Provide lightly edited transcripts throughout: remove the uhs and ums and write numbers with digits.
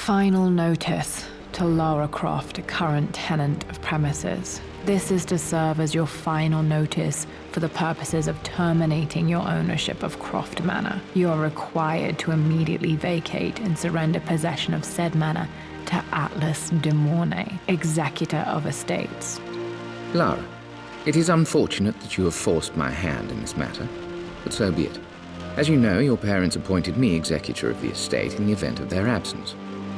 Final notice to Lara Croft, current tenant of premises. This is to serve as your final notice for the purposes of terminating your ownership of Croft Manor. You are required to immediately vacate and surrender possession of said manor to Atlas de Mornay, executor of estates. Lara, it is unfortunate that you have forced my hand in this matter, but so be it. As you know, your parents appointed me executor of the estate in the event of their absence.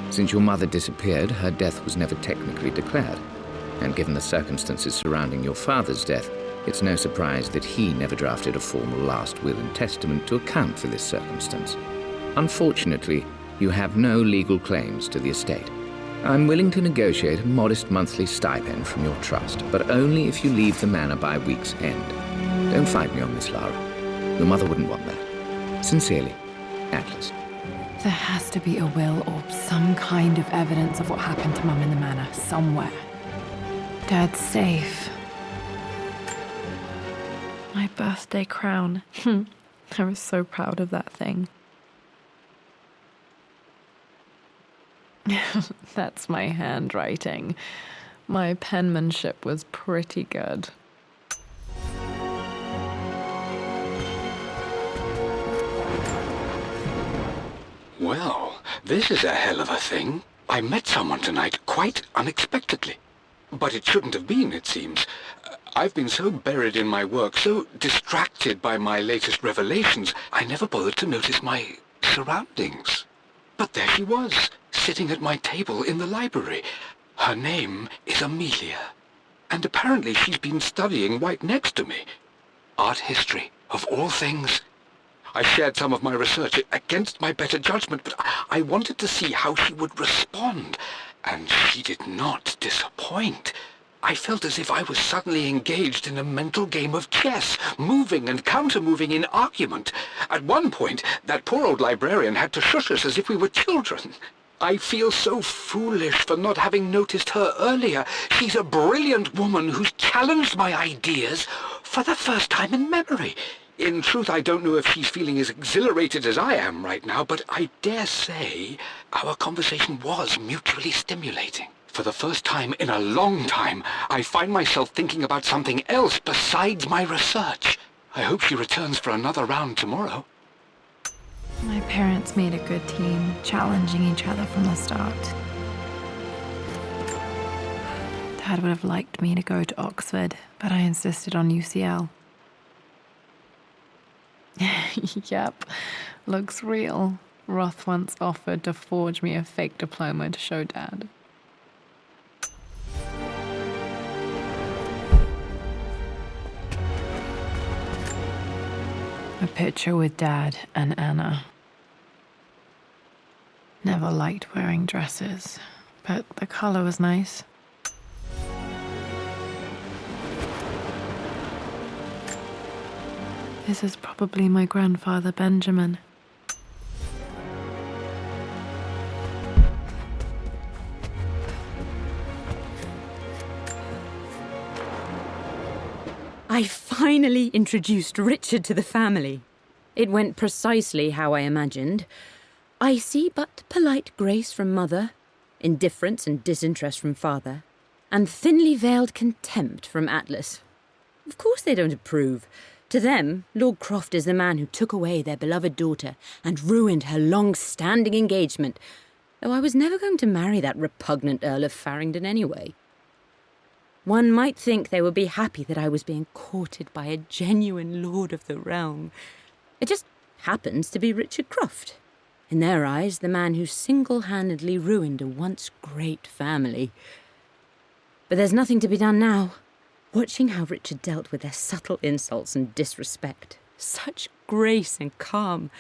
Since your mother disappeared, her death was never technically declared. And given the circumstances surrounding your father's death, it's no surprise that he never drafted a formal last will and testament to account for this circumstance. Unfortunately, you have no legal claims to the estate. I'm willing to negotiate a modest monthly stipend from your trust, but only if you leave the manor by week's end. Don't fight me on this, Lara. Your mother wouldn't want that. Sincerely, Atlas. There has to be a will or some kind of evidence of what happened to Mum in the manor somewhere. Dad's safe. My birthday crown. I was so proud of that thing. That's my handwriting. My penmanship was pretty good. Well, this is a hell of a thing. I met someone tonight quite unexpectedly. But it shouldn't have been, it seems. I've been so buried in my work, so distracted by my latest revelations, I never bothered to notice my surroundings. But there she was, sitting at my table in the library. Her name is Amelia, and apparently she's been studying right next to me. Art history, of all things. I shared some of my research against my better judgment, but I wanted to see how she would respond, and she did not disappoint. I felt as if I was suddenly engaged in a mental game of chess, moving and counter-moving in argument. At one point, that poor old librarian had to shush us as if we were children. I feel so foolish for not having noticed her earlier. She's a brilliant woman who's challenged my ideas for the first time in memory. In truth, I don't know if she's feeling as exhilarated as I am right now, but I dare say our conversation was mutually stimulating. For the first time in a long time, I find myself thinking about something else besides my research. I hope she returns for another round tomorrow. My parents made a good team, challenging each other from the start. Dad would have liked me to go to Oxford, but I insisted on UCL. Yep, looks real. Roth once offered to forge me a fake diploma to show Dad. A picture with Dad and Anna. Never liked wearing dresses, but the color was nice. This is probably my grandfather, Benjamin. I finally introduced Richard to the family. It went precisely how I imagined. I see but polite grace from mother, indifference and disinterest from father, and thinly veiled contempt from Atlas. Of course they don't approve. To them, Lord Croft is the man who took away their beloved daughter and ruined her long-standing engagement, though I was never going to marry that repugnant Earl of Farringdon anyway. One might think they would be happy that I was being courted by a genuine lord of the realm. It just happens to be Richard Croft. In their eyes, the man who single-handedly ruined a once great family. But there's nothing to be done now. Watching how Richard dealt with their subtle insults and disrespect. Such grace and calm.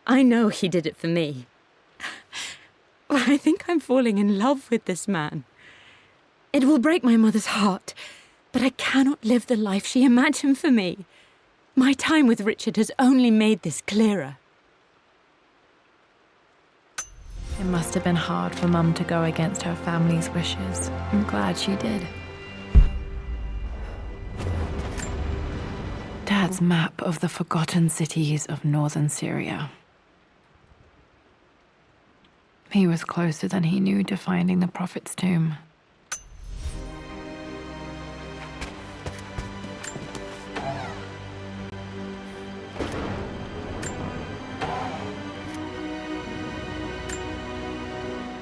I know he did it for me. I think I'm falling in love with this man. It will break my mother's heart, but I cannot live the life she imagined for me. My time with Richard has only made this clearer. It must have been hard for Mum to go against her family's wishes. I'm glad she did. Dad's map of the forgotten cities of northern Syria. He was closer than he knew to finding the Prophet's tomb.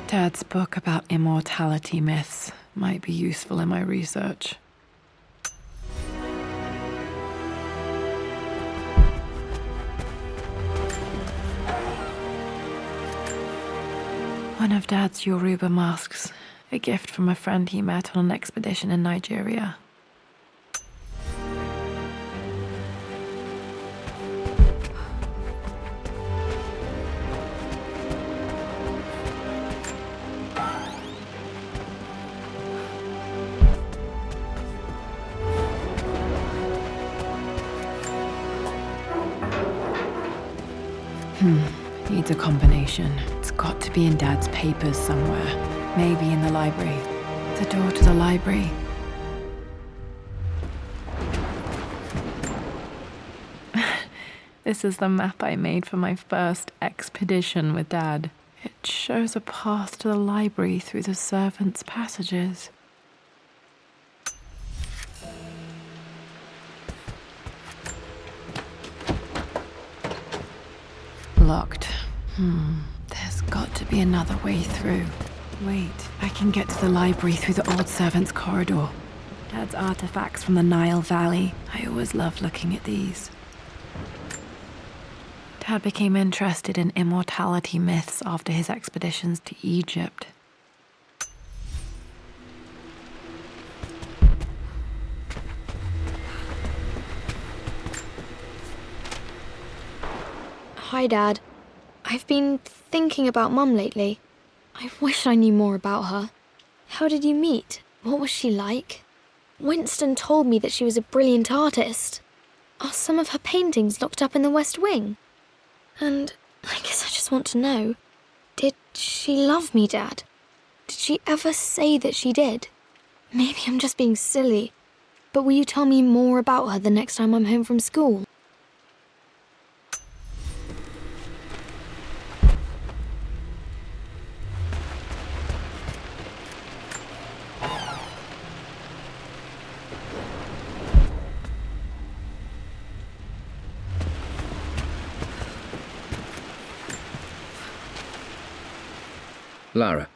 Dad's book about immortality myths might be useful in my research. One of Dad's Yoruba masks, a gift from a friend he met on an expedition in Nigeria. Needs a combination. It's got to be in Dad's papers somewhere. Maybe in the library. The door to the library. This is the map I made for my first expedition with Dad. It shows a path to the library through the servants' passages. Locked. There's got to be another way through. Wait, I can get to the library through the old servants' corridor. Dad's artifacts from the Nile Valley. I always loved looking at these. Dad became interested in immortality myths after his expeditions to Egypt. Hi, Dad. I've been thinking about Mum lately. I wish I knew more about her. How did you meet? What was she like? Winston told me that she was a brilliant artist. Are some of her paintings locked up in the West Wing? And I guess I just want to know, did she love me, Dad? Did she ever say that she did? Maybe I'm just being silly, but will you tell me more about her the next time I'm home from school? Lara,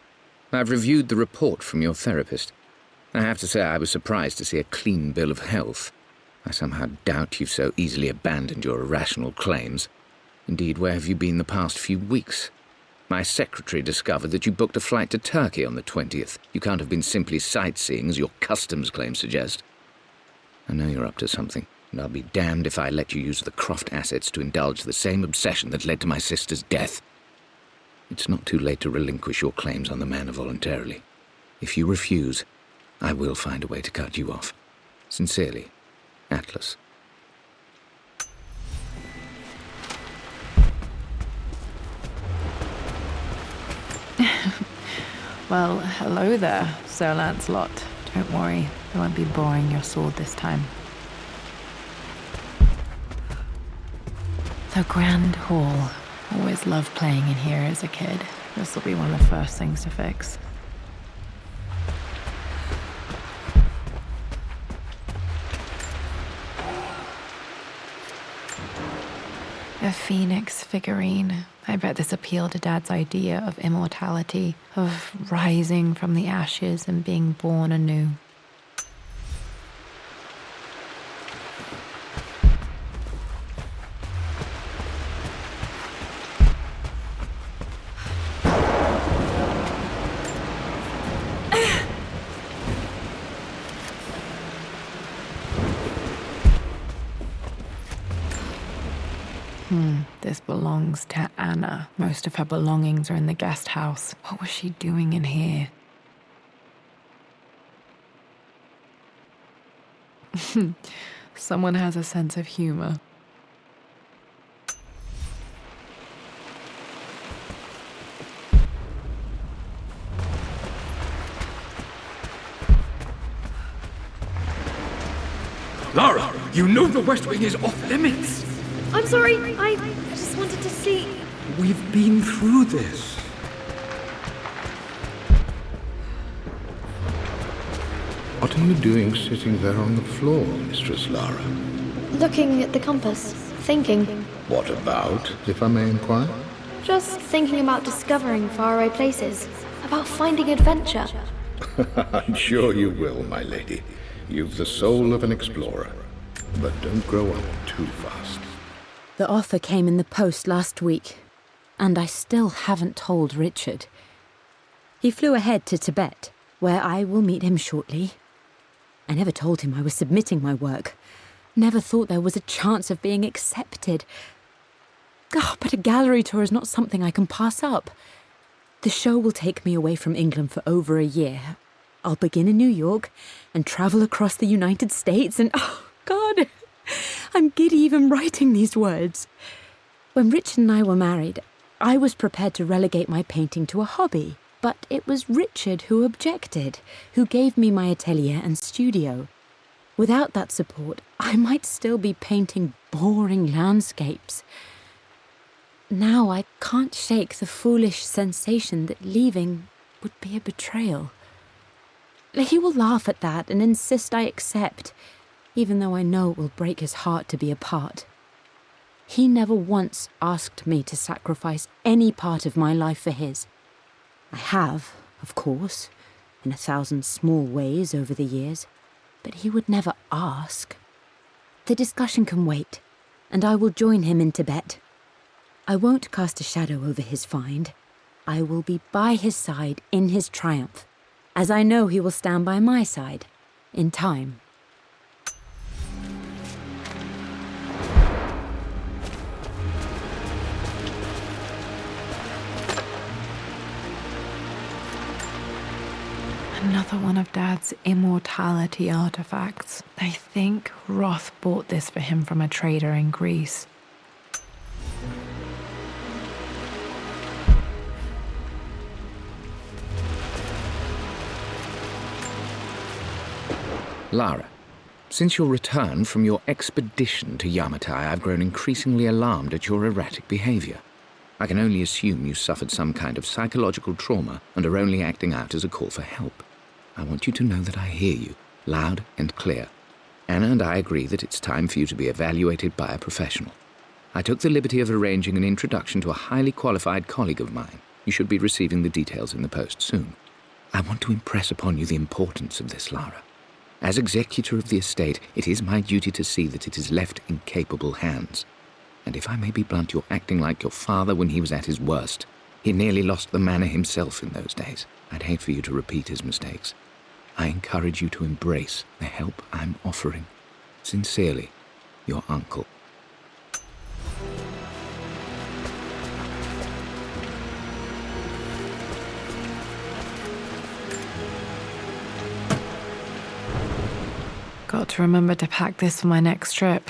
I've reviewed the report from your therapist. I have to say I was surprised to see a clean bill of health. I somehow doubt you've so easily abandoned your irrational claims. Indeed, where have you been the past few weeks? My secretary discovered that you booked a flight to Turkey on the 20th. You can't have been simply sightseeing, as your customs claims suggest. I know you're up to something, and I'll be damned if I let you use the Croft assets to indulge the same obsession that led to my sister's death. It's not too late to relinquish your claims on the manor voluntarily. If you refuse, I will find a way to cut you off. Sincerely, Atlas. Well, hello there, Sir Lancelot. Don't worry, I won't be boring your sword this time. The Grand Hall. Always loved playing in here as a kid. This will be one of the first things to fix. A phoenix figurine. I bet this appealed to Dad's idea of immortality, of rising from the ashes and being born anew. This belongs to Anna. Most of her belongings are in the guest house. What was she doing in here? Someone has a sense of humor. Lara, you know the West Wing is off limits. I'm sorry, I just wanted to see. We've been through this. What are you doing sitting there on the floor, Mistress Lara? Looking at the compass, thinking. What about, if I may inquire? Just thinking about discovering faraway places, about finding adventure. I'm sure you will, my lady. You've the soul of an explorer. But don't grow up too fast. The offer came in the post last week, and I still haven't told Richard. He flew ahead to Tibet, where I will meet him shortly. I never told him I was submitting my work. Never thought there was a chance of being accepted. But a gallery tour is not something I can pass up. The show will take me away from England for over a year. I'll begin in New York and travel across the United States and, oh, God, I'm giddy even writing these words. When Richard and I were married, I was prepared to relegate my painting to a hobby, but it was Richard who objected, who gave me my atelier and studio. Without that support, I might still be painting boring landscapes. Now I can't shake the foolish sensation that leaving would be a betrayal. He will laugh at that and insist I accept, even though I know it will break his heart to be apart. He never once asked me to sacrifice any part of my life for his. I have, of course, in 1,000 small ways over the years, but he would never ask. The discussion can wait, and I will join him in Tibet. I won't cast a shadow over his find. I will be by his side in his triumph, as I know he will stand by my side, in time. Another one of Dad's immortality artifacts. I think Roth bought this for him from a trader in Greece. Lara, since your return from your expedition to Yamatai, I've grown increasingly alarmed at your erratic behavior. I can only assume you suffered some kind of psychological trauma and are only acting out as a call for help. I want you to know that I hear you, loud and clear. Anna and I agree that it's time for you to be evaluated by a professional. I took the liberty of arranging an introduction to a highly qualified colleague of mine. You should be receiving the details in the post soon. I want to impress upon you the importance of this, Lara. As executor of the estate, it is my duty to see that it is left in capable hands. And if I may be blunt, you're acting like your father when he was at his worst. He nearly lost the manor himself in those days. I'd hate for you to repeat his mistakes. I encourage you to embrace the help I'm offering. Sincerely, your uncle. Got to remember to pack this for my next trip.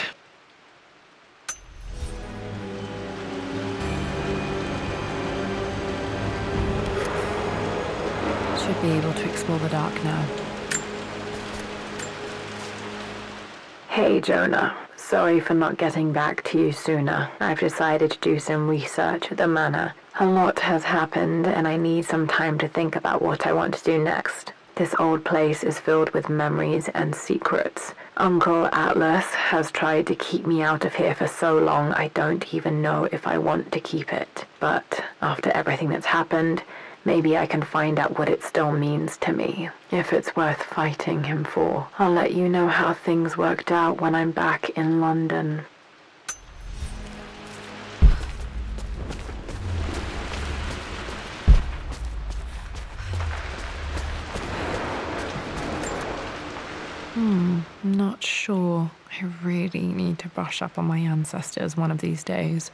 Should be able to explore the dark now. Hey, Jonah. Sorry for not getting back to you sooner. I've decided to do some research at the manor. A lot has happened, and I need some time to think about what I want to do next. This old place is filled with memories and secrets. Uncle Atlas has tried to keep me out of here for so long I don't even know if I want to keep it. But after everything that's happened, maybe I can find out what it still means to me. If it's worth fighting him for. I'll let you know how things worked out when I'm back in London. Not sure. I really need to brush up on my ancestors one of these days.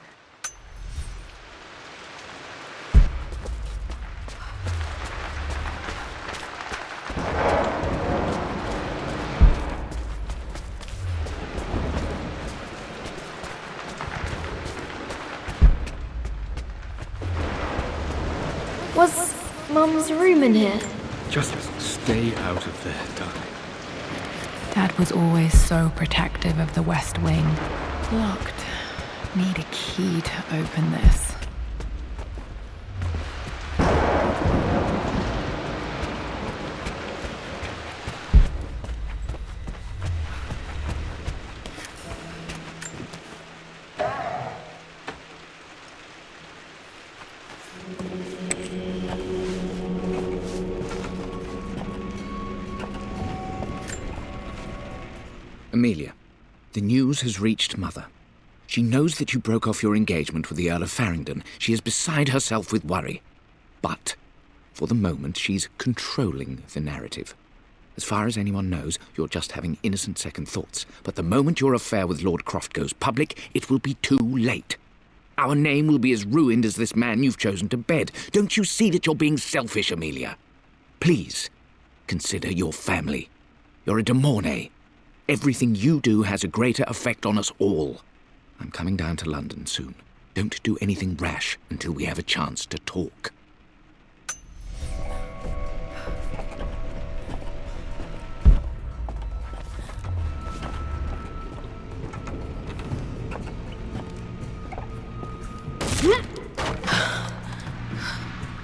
Was Mum's room in here? Just stay out of there, darling. Dad was always so protective of the West Wing. Locked. Need a key to open this. Amelia, the news has reached Mother. She knows that you broke off your engagement with the Earl of Farringdon. She is beside herself with worry. But, for the moment, she's controlling the narrative. As far as anyone knows, you're just having innocent second thoughts. But the moment your affair with Lord Croft goes public, it will be too late. Our name will be as ruined as this man you've chosen to bed. Don't you see that you're being selfish, Amelia? Please, consider your family. You're a de Mornay. Everything you do has a greater effect on us all. I'm coming down to London soon. Don't do anything rash until we have a chance to talk.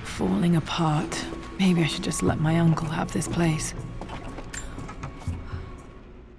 Falling apart. Maybe I should just let my uncle have this place.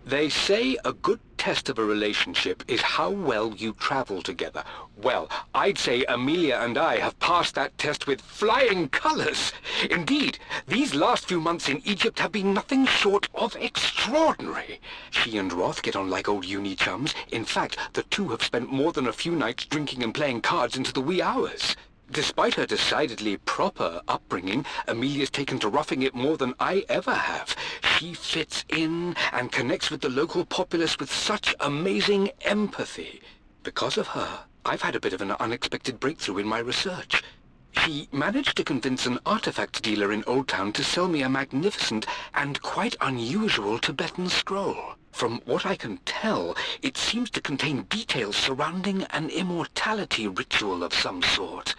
They say a good test of a relationship is how well you travel together. Well, I'd say Amelia and I have passed that test with flying colours. Indeed, these last few months in Egypt have been nothing short of extraordinary. She and Roth get on like old uni chums. In fact, the two have spent more than a few nights drinking and playing cards into the wee hours. Despite her decidedly proper upbringing, Amelia's taken to roughing it more than I ever have. She fits in and connects with the local populace with such amazing empathy. Because of her, I've had a bit of an unexpected breakthrough in my research. She managed to convince an artifact dealer in Old Town to sell me a magnificent and quite unusual Tibetan scroll. From what I can tell, it seems to contain details surrounding an immortality ritual of some sort.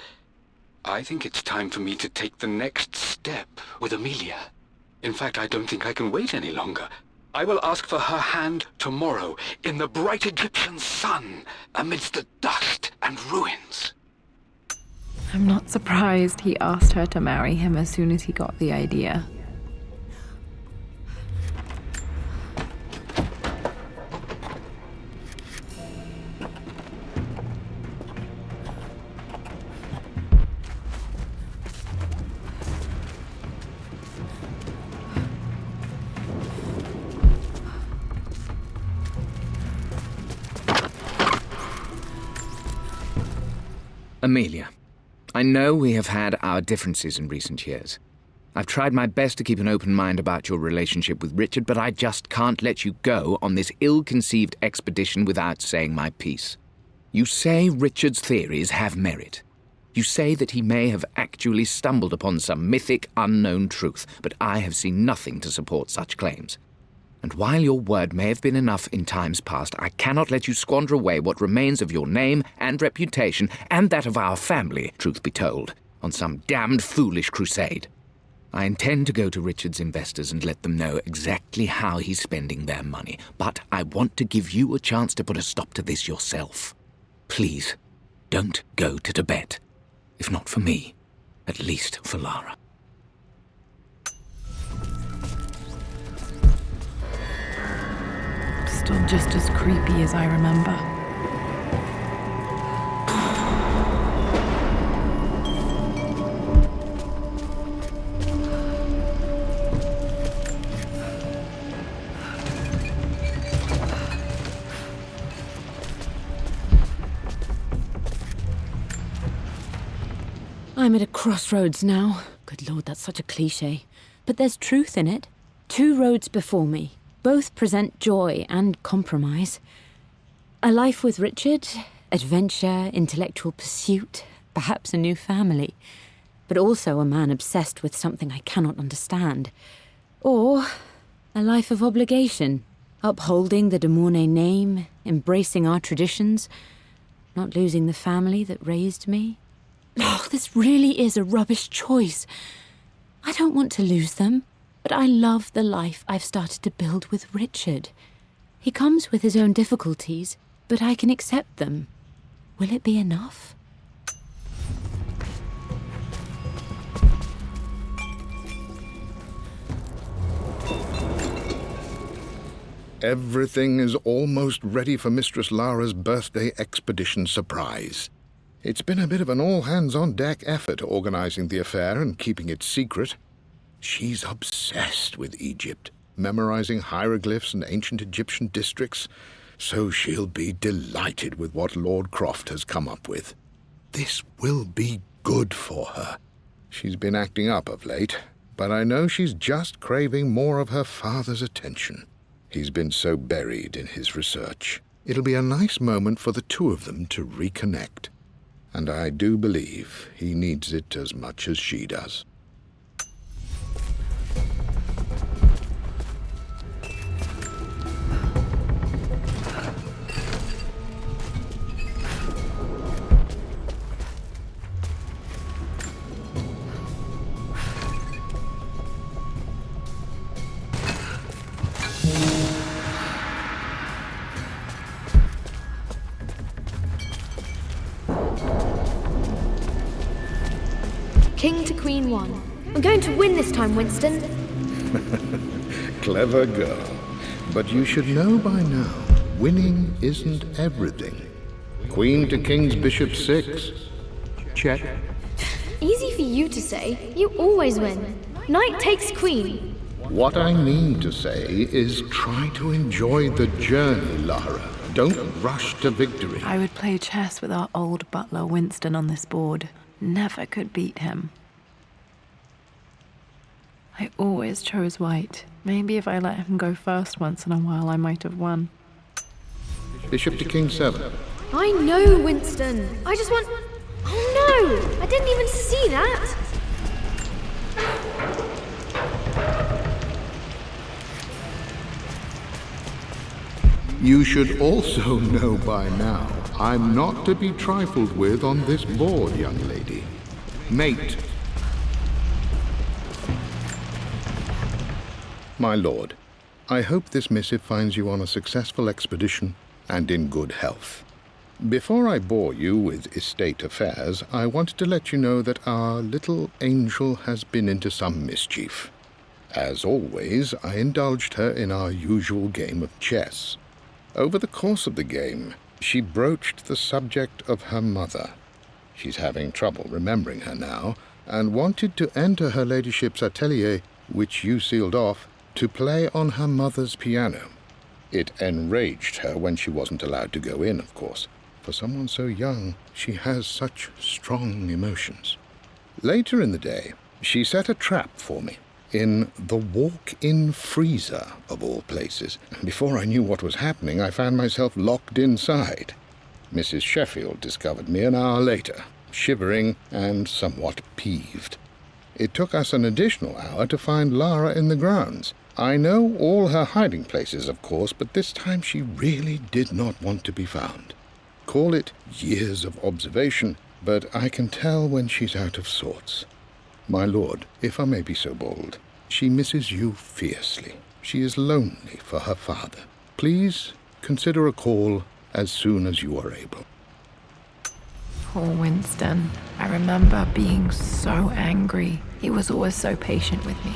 I think it's time for me to take the next step with Amelia. In fact, I don't think I can wait any longer. I will ask for her hand tomorrow in the bright Egyptian sun amidst the dust and ruins. I'm not surprised he asked her to marry him as soon as he got the idea. Amelia, I know we have had our differences in recent years. I've tried my best to keep an open mind about your relationship with Richard, but I just can't let you go on this ill-conceived expedition without saying my piece. You say Richard's theories have merit. You say that he may have actually stumbled upon some mythic, unknown truth, but I have seen nothing to support such claims. And while your word may have been enough in times past, I cannot let you squander away what remains of your name and reputation, and that of our family, truth be told, on some damned foolish crusade. I intend to go to Richard's investors and let them know exactly how he's spending their money, but I want to give you a chance to put a stop to this yourself. Please, don't go to Tibet. If not for me, at least for Lara. Still just as creepy as I remember. I'm at a crossroads now. Good Lord, that's such a cliché. But there's truth in it. 2 roads before me. Both present joy and compromise. A life with Richard, adventure, intellectual pursuit, perhaps a new family. But also a man obsessed with something I cannot understand. Or a life of obligation, upholding the de Mornay name, embracing our traditions, not losing the family that raised me. Oh, this really is a rubbish choice. I don't want to lose them. But I love the life I've started to build with Richard. He comes with his own difficulties, but I can accept them. Will it be enough? Everything is almost ready for Mistress Lara's birthday expedition surprise. It's been a bit of an all-hands-on-deck effort organizing the affair and keeping it secret. She's obsessed with Egypt. memorizing hieroglyphs and ancient Egyptian districts, so she'll be delighted with what Lord Croft has come up with. This will be good for her. She's been acting up of late, but I know she's just craving more of her father's attention. He's been so buried in his research. It'll be a nice moment for the two of them to reconnect. And I do believe he needs it as much as she does. King to Queen 1. I'm going to win this time, Winston. Clever girl. But you should know by now, winning isn't everything. Queen to King's Bishop 6. Check. Easy for you to say. You always win. Knight takes queen. What I mean to say is try to enjoy the journey, Lara. Don't rush to victory. I would play chess with our old butler Winston on this board. Never could beat him. I always chose white. Maybe if I let him go first once in a while, I might have won. Bishop to King 7. I know, Winston. I just want... Oh no! I didn't even see that! You should also know by now, I'm not to be trifled with on this board, young lady. Mate. My lord, I hope this missive finds you on a successful expedition and in good health. Before I bore you with estate affairs, I wanted to let you know that our little angel has been into some mischief. As always, I indulged her in our usual game of chess. Over the course of the game, she broached the subject of her mother. She's having trouble remembering her now, and wanted to enter her ladyship's atelier, which you sealed off, to play on her mother's piano. It enraged her when she wasn't allowed to go in, of course. For someone so young, she has such strong emotions. Later in the day, she set a trap for me in the walk-in freezer, of all places. Before I knew what was happening, I found myself locked inside. Mrs. Sheffield discovered me an hour later, shivering and somewhat peeved. It took us an additional hour to find Lara in the grounds. I know all her hiding places, of course, but this time she really did not want to be found. Call it years of observation, but I can tell when she's out of sorts. My lord, if I may be so bold, she misses you fiercely. She is lonely for her father. Please consider a call as soon as you are able. Poor Winston. I remember being so angry. He was always so patient with me.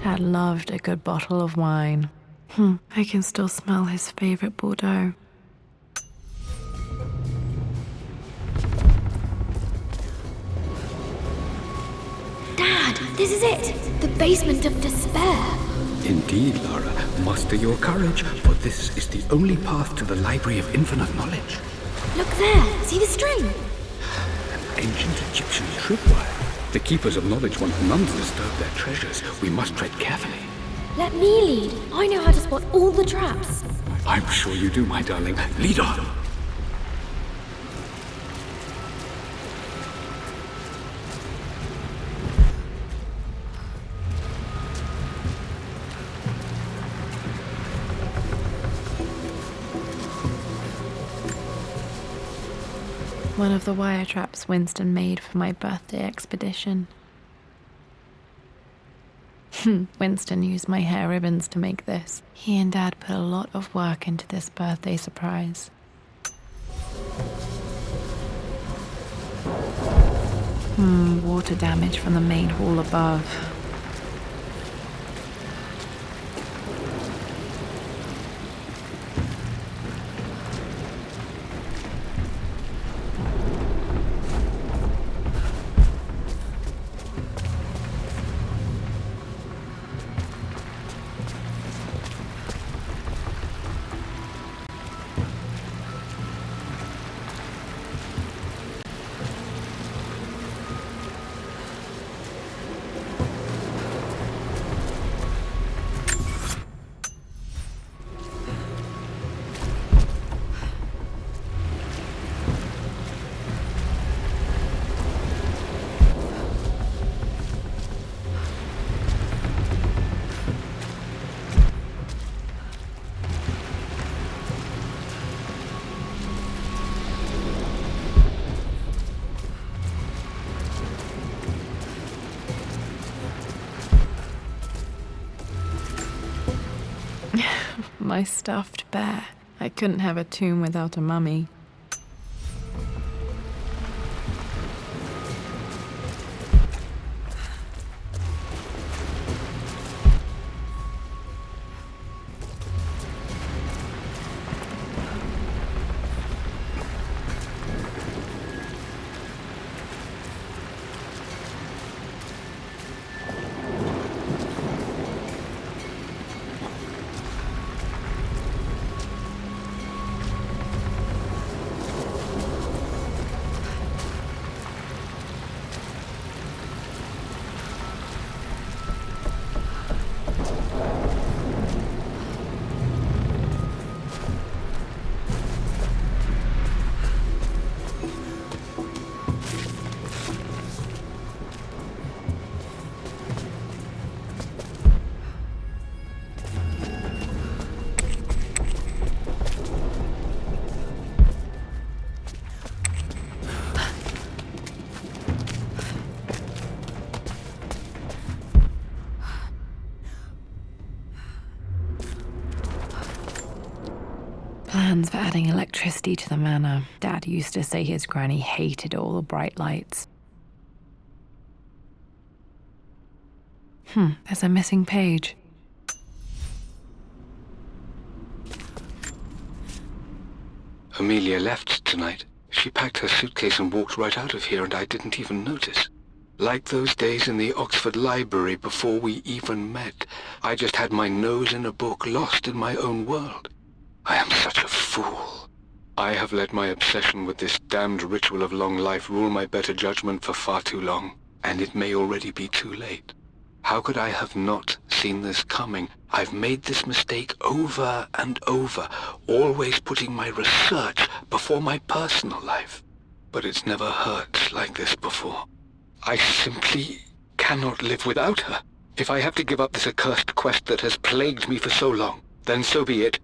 Dad loved a good bottle of wine. I can still smell his favorite Bordeaux. Dad, this is it! The basement of despair! Indeed, Lara, muster your courage, for this is the only path to the Library of Infinite Knowledge. Look there! See the string? An ancient Egyptian tripwire. The Keepers of Knowledge want none to disturb their treasures. We must tread carefully. Let me lead. I know how to spot all the traps. I'm sure you do, my darling. Lead on. one of the wire traps Winston made for my birthday expedition. Winston used my hair ribbons to make this. He and Dad put a lot of work into this birthday surprise. Water damage from the main hall above. My stuffed bear. I couldn't have a tomb without a mummy. Plans for adding electricity to the manor. Dad used to say his granny hated all the bright lights. There's a missing page. Amelia left tonight. She packed her suitcase and walked right out of here, and I didn't even notice. Like those days in the Oxford Library before we even met, I just had my nose in a book, lost in my own world. I am such a fool. I have let my obsession with this damned ritual of long life rule my better judgment for far too long, and it may already be too late. How could I have not seen this coming? I've made this mistake over and over, always putting my research before my personal life. But it's never hurt like this before. I simply cannot live without her. If I have to give up this accursed quest that has plagued me for so long, then so be it.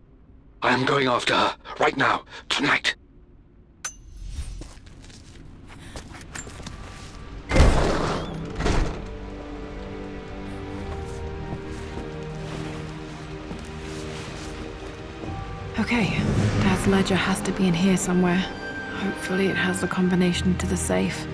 I am going after her, right now, tonight. Okay, Dad's ledger has to be in here somewhere. Hopefully it has the combination to the safe.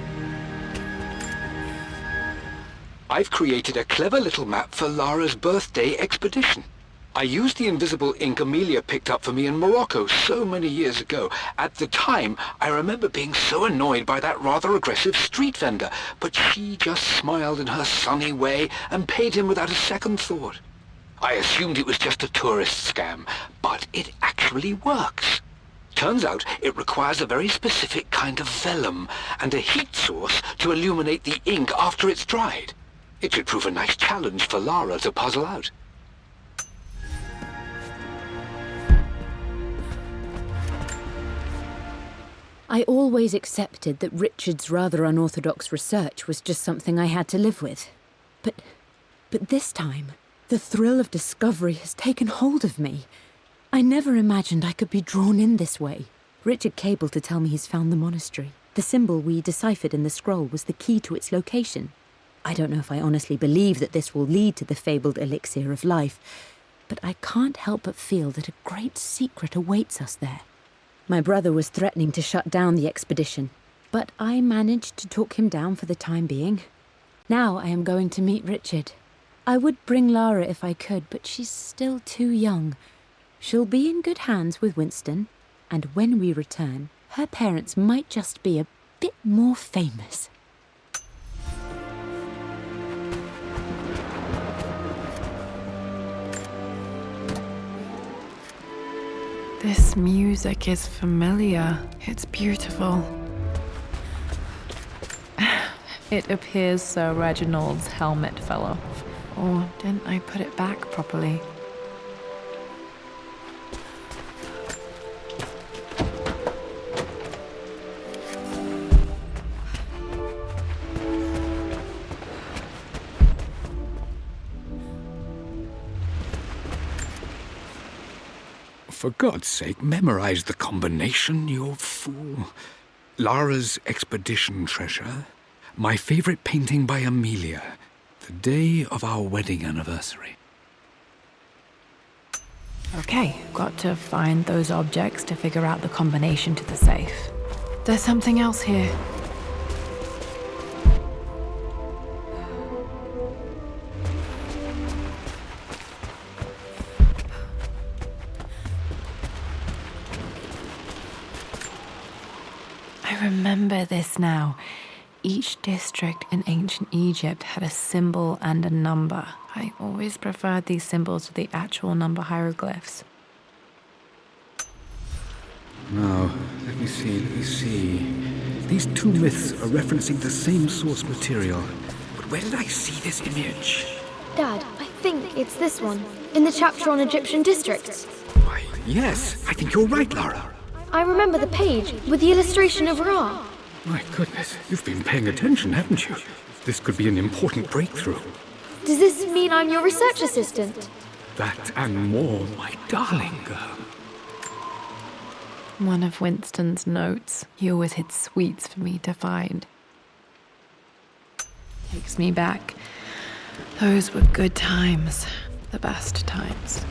I've created a clever little map for Lara's birthday expedition. I used the invisible ink Amelia picked up for me in Morocco so many years ago. At the time, I remember being so annoyed by that rather aggressive street vendor, but she just smiled in her sunny way and paid him without a second thought. I assumed it was just a tourist scam, but it actually works. Turns out it requires a very specific kind of vellum and a heat source to illuminate the ink after it's dried. It should prove a nice challenge for Lara to puzzle out. I always accepted that Richard's rather unorthodox research was just something I had to live with. But this time, the thrill of discovery has taken hold of me. I never imagined I could be drawn in this way. Richard cabled to tell me he's found the monastery. The symbol we deciphered in the scroll was the key to its location. I don't know if I honestly believe that this will lead to the fabled elixir of life, but I can't help but feel that a great secret awaits us there. My brother was threatening to shut down the expedition, but I managed to talk him down for the time being. Now I am going to meet Richard. I would bring Lara if I could, but she's still too young. She'll be in good hands with Winston, and when we return, her parents might just be a bit more famous. This music is familiar. It's beautiful. It appears Sir Reginald's helmet fell off. Or didn't I put it back properly? For God's sake, memorize the combination, you fool. Lara's expedition treasure, my favorite painting by Amelia, the day of our wedding anniversary. Okay, got to find those objects to figure out the combination to the safe. There's something else here. I remember this now. Each district in ancient Egypt had a symbol and a number. I always preferred these symbols to the actual number hieroglyphs. Now, let me see. These two myths are referencing the same source material. But where did I see this image? Dad, I think it's this one, in the chapter on Egyptian districts. Why, yes, I think you're right, Lara. I remember the page with the illustration of Ra. My goodness, you've been paying attention, haven't you? This could be an important breakthrough. Does this mean I'm your research assistant? That and more, my darling girl. One of Winston's notes. He always hid sweets for me to find. Takes me back. Those were good times. The best times.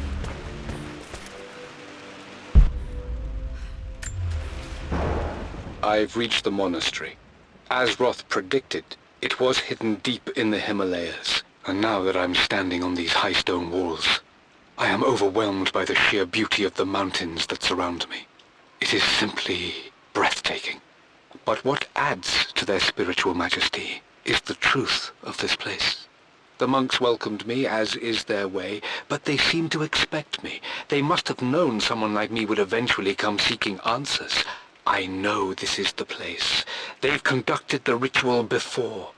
I've reached the monastery. As Roth predicted, it was hidden deep in the Himalayas. And now that I'm standing on these high stone walls, I am overwhelmed by the sheer beauty of the mountains that surround me. It is simply breathtaking. But what adds to their spiritual majesty is the truth of this place. The monks welcomed me, as is their way, but they seemed to expect me. They must have known someone like me would eventually come seeking answers. I know this is the place. They've conducted the ritual before.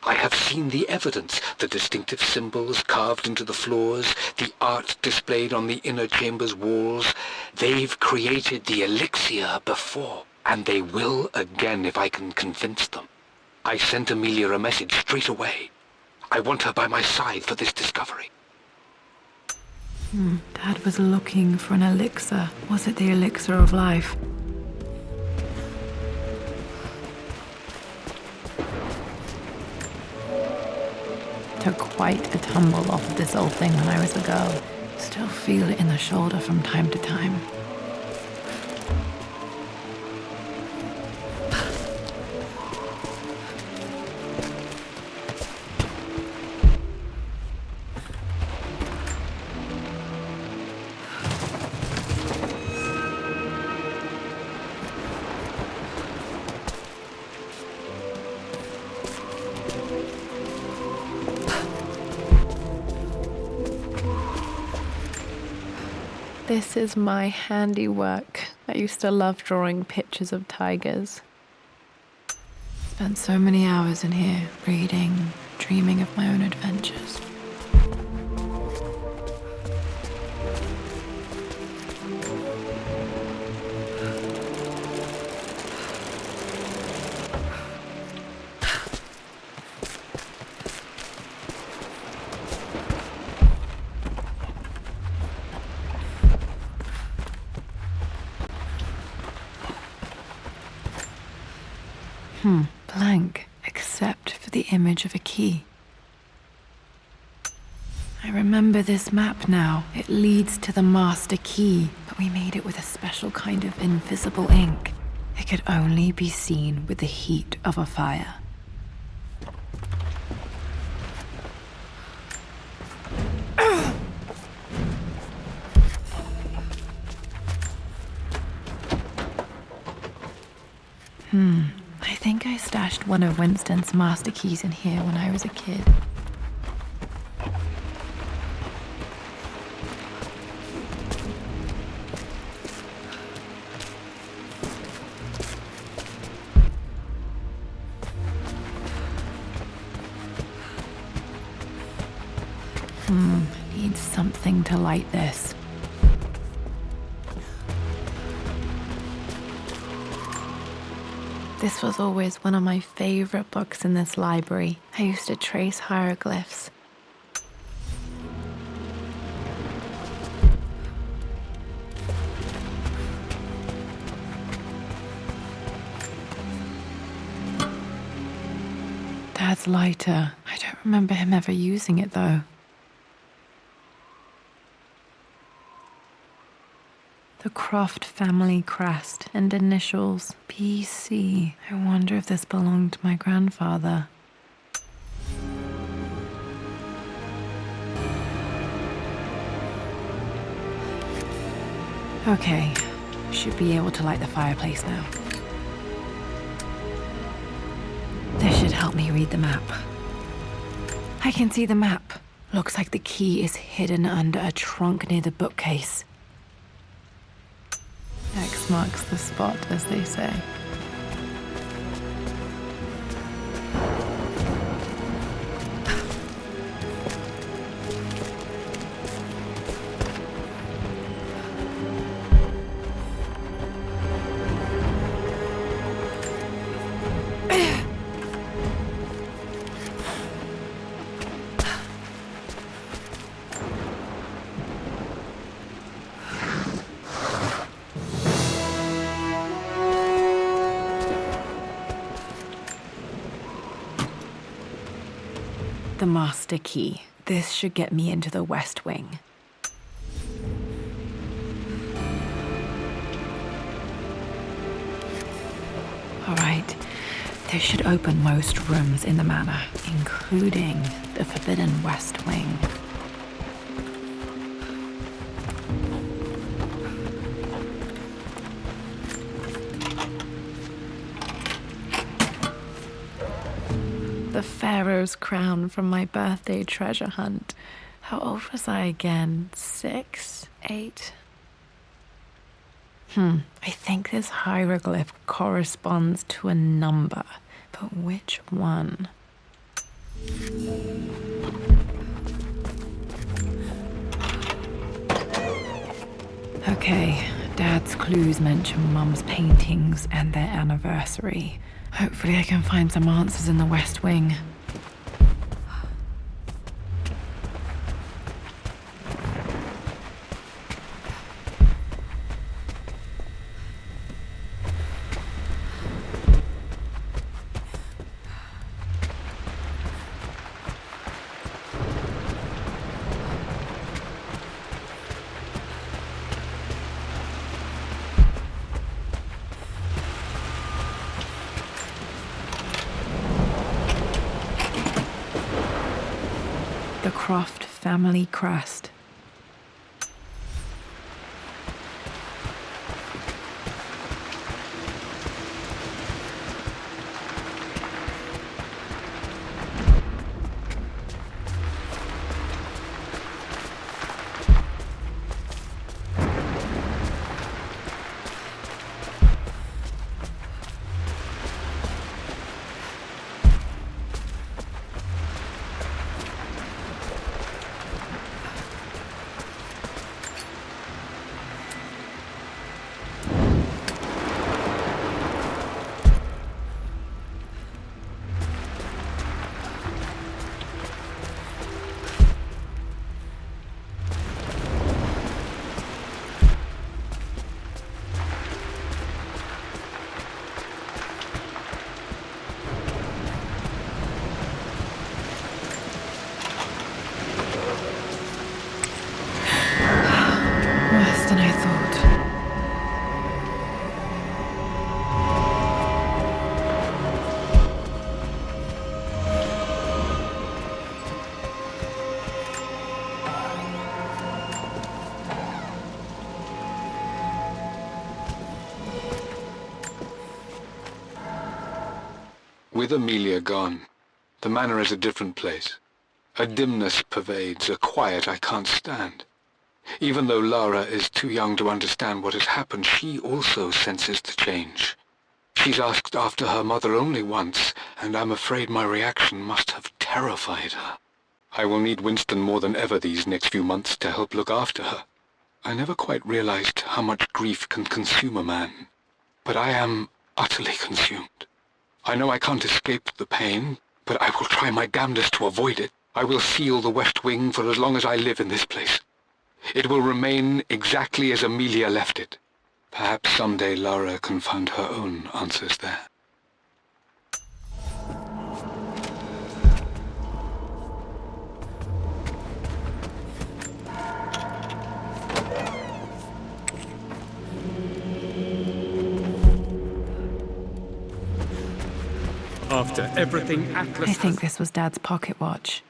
I have seen the evidence, the distinctive symbols carved into the floors, the art displayed on the inner chamber's walls. They've created the elixir before, and they will again if I can convince them. I sent Amelia a message straight away. I want her by my side for this discovery. Dad was looking for an elixir. Was it the elixir of life? Took quite a tumble off of this old thing when I was a girl. Still feel it in the shoulder from time to time. This is my handiwork. I used to love drawing pictures of tigers. Spent so many hours in here, reading, dreaming of my own adventures. image of a key. I remember this map now. It leads to the master key, but we made it with a special kind of invisible ink. It could only be seen with the heat of a fire. I think I stashed one of Winston's master keys in here when I was a kid. Need something to light this. This was always one of my favorite books in this library. I used to trace hieroglyphs. Dad's lighter. I don't remember him ever using it though. The Croft family crest and initials BC. I wonder if this belonged to my grandfather. Okay, should be able to light the fireplace now. This should help me read the map. I can see the map. Looks like the key is hidden under a trunk near the bookcase. X marks the spot, as they say. The master key. This should get me into the West Wing. All right, this should open most rooms in the manor, including the Forbidden West Wing. The Pharaoh's crown from my birthday treasure hunt. How old was I again? 6? 8? I think this hieroglyph corresponds to a number, but which one? Okay, Dad's clues mention Mum's paintings and their anniversary. Hopefully I can find some answers in the West Wing. The Croft family crest. than I thought. With Amelia gone, the manor is a different place. A dimness pervades, a quiet I can't stand. Even though Lara is too young to understand what has happened, she also senses the change. She's asked after her mother only once, and I'm afraid my reaction must have terrified her. I will need Winston more than ever these next few months to help look after her. I never quite realized how much grief can consume a man, but I am utterly consumed. I know I can't escape the pain, but I will try my damnedest to avoid it. I will seal the West Wing for as long as I live in this place. It will remain exactly as Amelia left it. Perhaps someday Lara can find her own answers there. After everything Atlas I think this was Dad's pocket watch.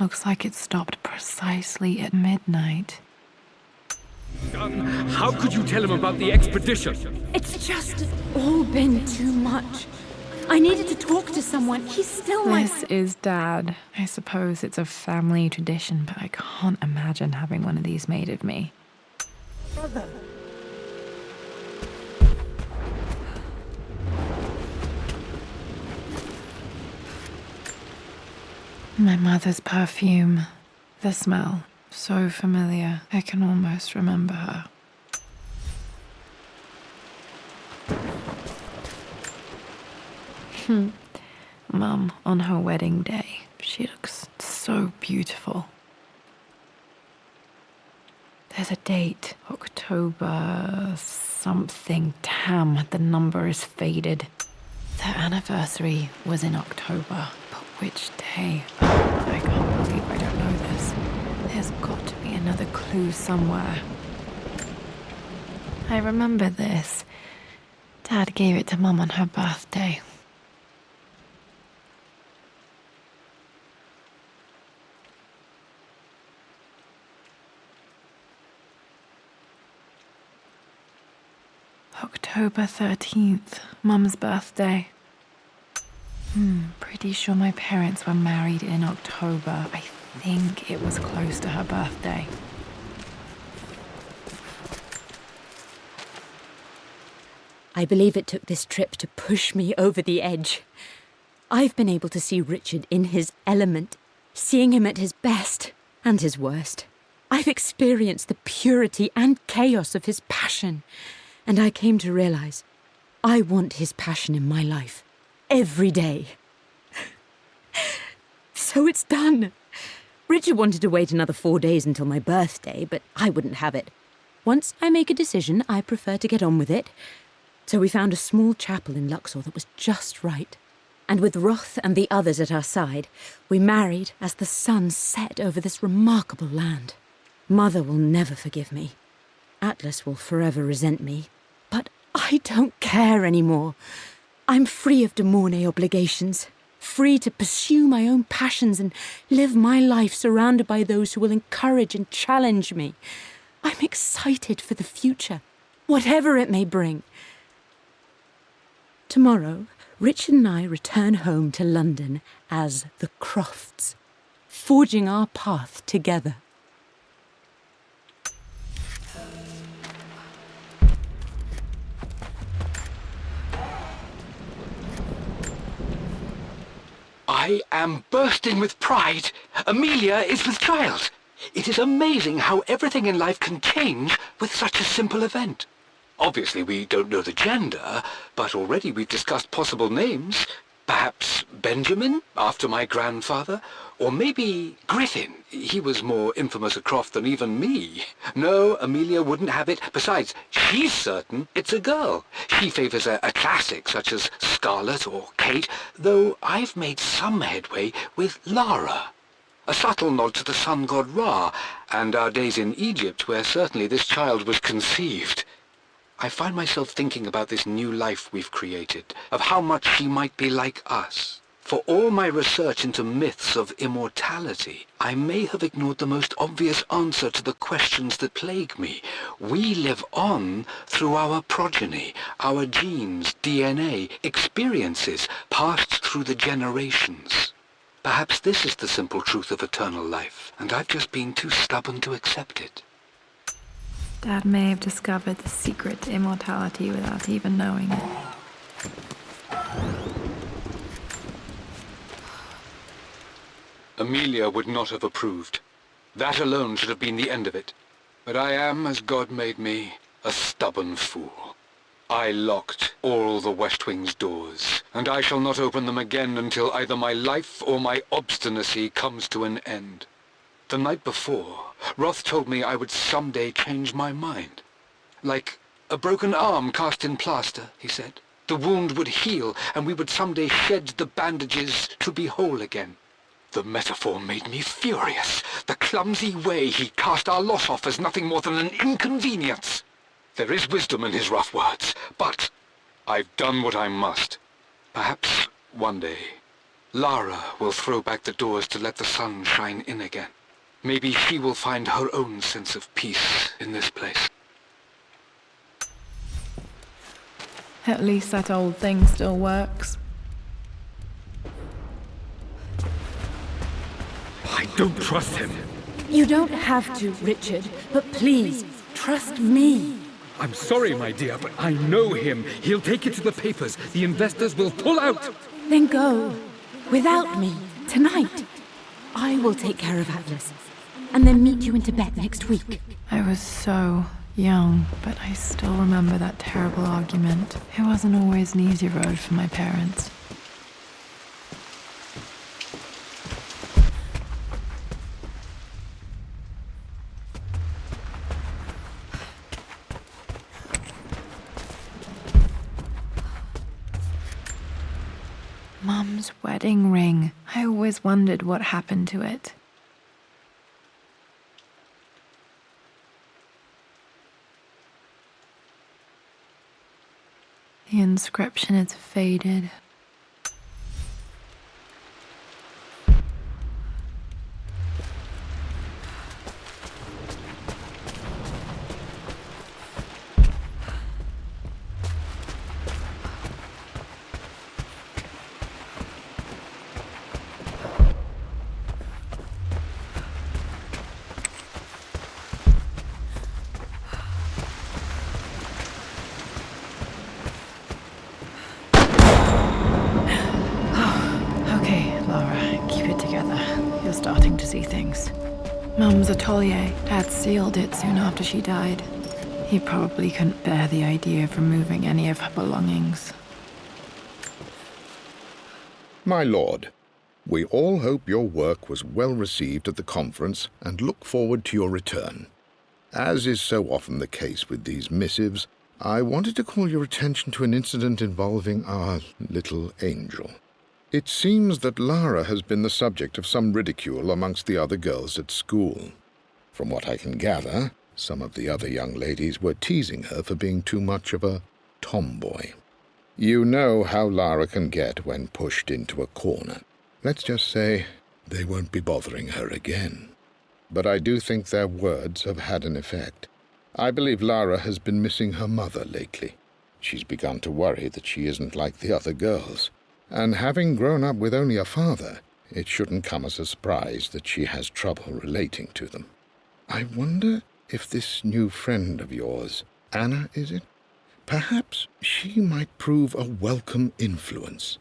Looks like it stopped precisely at midnight. How could you tell him about the expedition? It's just all been too much. I needed to talk to someone. He's still my... This is Dad. I suppose it's a family tradition, but I can't imagine having one of these made of me. brother. My mother's perfume. The smell. So familiar. I can almost remember her. Mum, on her wedding day, she looks so beautiful. There's a date. October something. Damn, the number is faded. Their anniversary was in October. Which day? Oh, I can't believe I don't know this. There's got to be another clue somewhere. I remember this. Dad gave it to Mum on her birthday. October 13th, Mum's birthday. Pretty sure my parents were married in October. I think it was close to her birthday. I believe it took this trip to push me over the edge. I've been able to see Richard in his element, seeing him at his best and his worst. I've experienced the purity and chaos of his passion, and I came to realize I want his passion in my life. Every day. So it's done. Richard wanted to wait another 4 days until my birthday, but I wouldn't have it. Once I make a decision, I prefer to get on with it. So we found a small chapel in Luxor that was just right. And with Roth and the others at our side, we married as the sun set over this remarkable land. Mother will never forgive me. Atlas will forever resent me. But I don't care anymore. I'm free of de Mornay obligations, free to pursue my own passions and live my life surrounded by those who will encourage and challenge me. I'm excited for the future, whatever it may bring. Tomorrow, Richard and I return home to London as the Crofts, forging our path together. I am bursting with pride. Amelia is with child. It is amazing how everything in life can change with such a simple event. Obviously, we don't know the gender, but already we've discussed possible names. Perhaps Benjamin, after my grandfather, or maybe Griffin. He was more infamous at Croft than even me. No, Amelia wouldn't have it. Besides, she's certain it's a girl. She favours a classic such as Scarlet or Kate, though I've made some headway with Lara. A subtle nod to the sun god Ra, and our days in Egypt, where certainly this child was conceived. I find myself thinking about this new life we've created, of how much she might be like us. For all my research into myths of immortality, I may have ignored the most obvious answer to the questions that plague me. We live on through our progeny, our genes, DNA, experiences passed through the generations. Perhaps this is the simple truth of eternal life, and I've just been too stubborn to accept it. Dad may have discovered the secret to immortality without even knowing it. Amelia would not have approved. That alone should have been the end of it. But I am, as God made me, a stubborn fool. I locked all the West Wing's doors, and I shall not open them again until either my life or my obstinacy comes to an end. The night before, Roth told me I would someday change my mind. Like a broken arm cast in plaster, he said. The wound would heal, and we would someday shed the bandages to be whole again. The metaphor made me furious. The clumsy way he cast our loss off as nothing more than an inconvenience. There is wisdom in his rough words, but I've done what I must. Perhaps one day, Lara will throw back the doors to let the sun shine in again. Maybe she will find her own sense of peace in this place. At least that old thing still works. I don't trust him. You don't have to, Richard, but please, trust me. I'm sorry, my dear, but I know him. He'll take it to the papers. The investors will pull out. Then go. Without me. Tonight. I will take care of Atlas. And then meet you in Tibet next week. I was so young, but I still remember that terrible argument. It wasn't always an easy road for my parents. Mum's wedding ring. I always wondered what happened to it. The inscription is faded. Starting to see things. Mum's atelier. Dad sealed it soon after she died. He probably couldn't bear the idea of removing any of her belongings. My lord, we all hope your work was well received at the conference and look forward to your return. As is so often the case with these missives, I wanted to call your attention to an incident involving our little angel. It seems that Lara has been the subject of some ridicule amongst the other girls at school. From what I can gather, some of the other young ladies were teasing her for being too much of a tomboy. You know how Lara can get when pushed into a corner. Let's just say they won't be bothering her again. But I do think their words have had an effect. I believe Lara has been missing her mother lately. She's begun to worry that she isn't like the other girls. And having grown up with only a father, it shouldn't come as a surprise that she has trouble relating to them. I wonder if this new friend of yours, Anna, is it? Perhaps she might prove a welcome influence.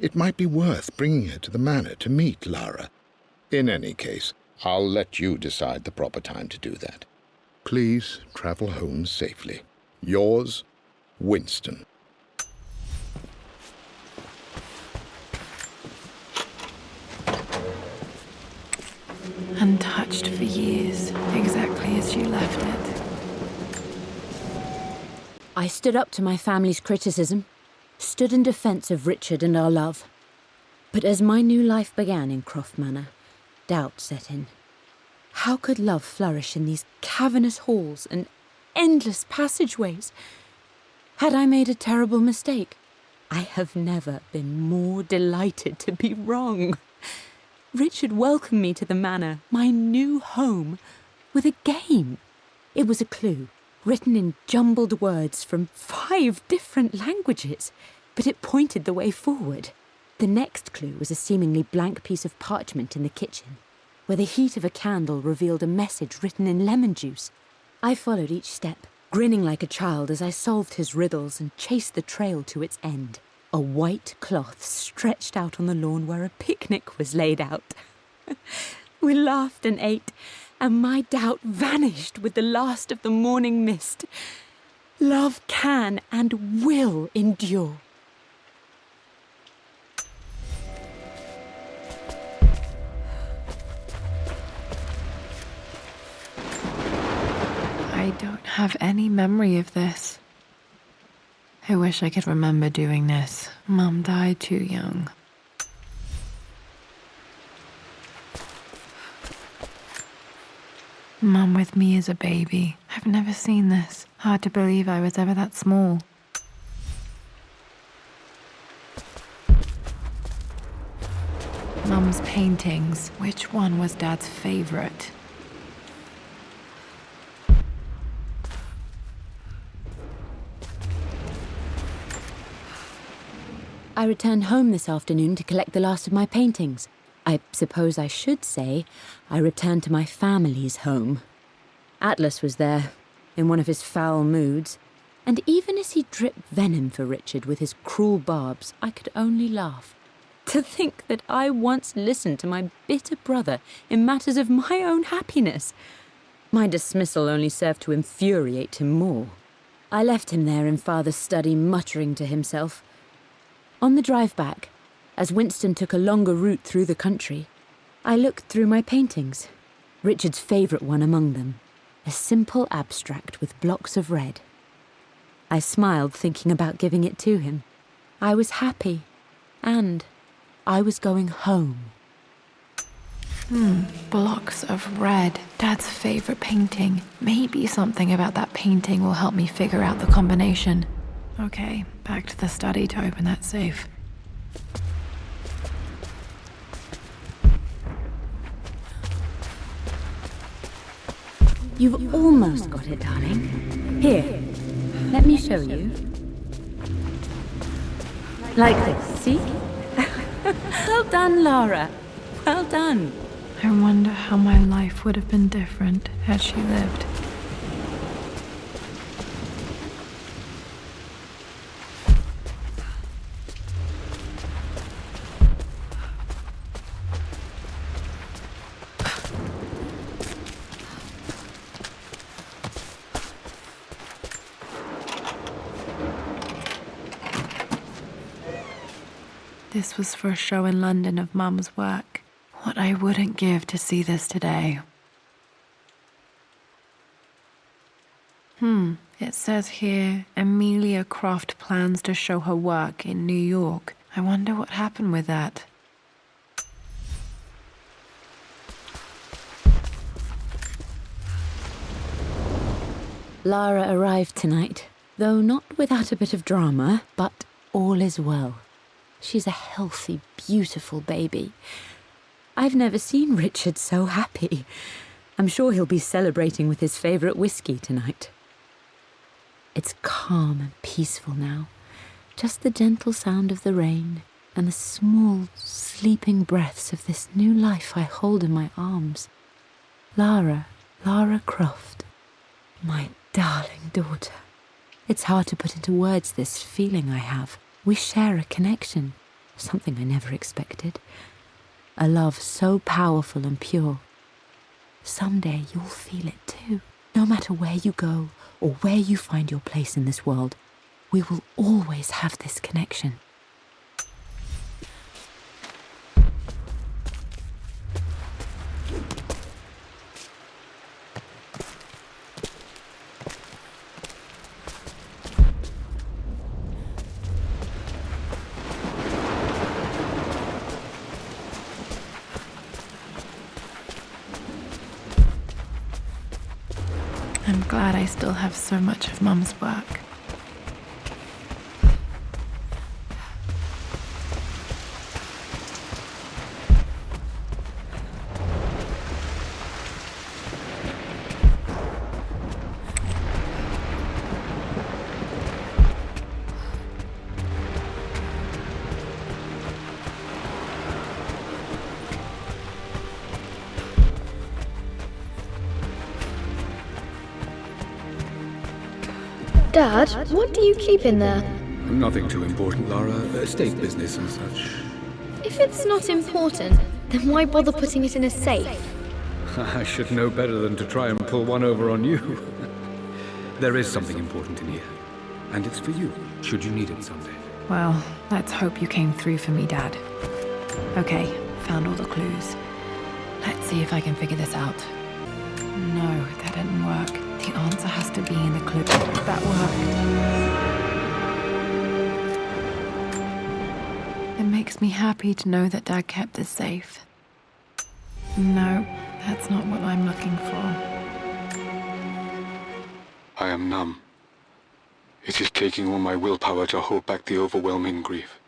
It might be worth bringing her to the manor to meet Lara. In any case, I'll let you decide the proper time to do that. Please travel home safely. Yours, Winston. Untouched for years, exactly as you left it. I stood up to my family's criticism, stood in defense of Richard and our love. But as my new life began in Croft Manor, Doubt set in. How could love flourish in these cavernous halls and endless passageways? Had I made a terrible mistake? I have never been more delighted to be wrong. Richard welcomed me to the manor, my new home, with a game. It was a clue, written in jumbled words from 5 different languages, but it pointed the way forward. The next clue was a seemingly blank piece of parchment in the kitchen, where the heat of a candle revealed a message written in lemon juice. I followed each step, grinning like a child as I solved his riddles and chased the trail to its end. A white cloth stretched out on the lawn where a picnic was laid out. We laughed and ate, and my doubt vanished with the last of the morning mist. Love can and will endure. I don't have any memory of this. I wish I could remember doing this. Mum died too young. Mum with me as a baby. I've never seen this. Hard to believe I was ever that small. Mum's paintings. Which one was Dad's favorite? I returned home this afternoon to collect the last of my paintings. I suppose I should say I returned to my family's home. Atlas was there, in one of his foul moods, and even as he dripped venom for Richard with his cruel barbs, I could only laugh. To think that I once listened to my bitter brother in matters of my own happiness. My dismissal only served to infuriate him more. I left him there in Father's study, muttering to himself. On the drive back, as Winston took a longer route through the country, I looked through my paintings, Richard's favourite one among them, a simple abstract with blocks of red. I smiled, thinking about giving it to him. I was happy, and I was going home. Blocks of red. Dad's favourite painting. Maybe something about that painting will help me figure out the combination. Okay, back to the study to open that safe. You've almost got it, darling. Here, let me show you. Like this, see? Well done, Lara. Well done. I wonder how my life would have been different had she lived. This was for a show in London of Mum's work. What I wouldn't give to see this today. It says here, Amelia Croft plans to show her work in New York. I wonder what happened with that. Lara arrived tonight, though not without a bit of drama, but all is well. She's a healthy, beautiful baby. I've never seen Richard so happy. I'm sure he'll be celebrating with his favourite whiskey tonight. It's calm and peaceful now. Just the gentle sound of the rain and the small, sleeping breaths of this new life I hold in my arms. Lara Croft, my darling daughter. It's hard to put into words this feeling I have. We share a connection, something I never expected. A love so powerful and pure. Someday you'll feel it too. No matter where you go or where you find your place in this world, we will always have this connection. I'm glad I still have so much of Mum's work. Dad, what do you keep in there? Nothing too important, Lara. Estate business and such. If it's not important, then why bother putting it in a safe? I should know better than to try and pull one over on you. There is something important in here. And it's for you, should you need it someday. Well, let's hope you came through for me, Dad. Okay, found all the clues. Let's see if I can figure this out. No, that didn't work. The answer has to be in the clue. That worked. It makes me happy to know that Dad kept this safe. No, that's not what I'm looking for. I am numb. It is taking all my willpower to hold back the overwhelming grief.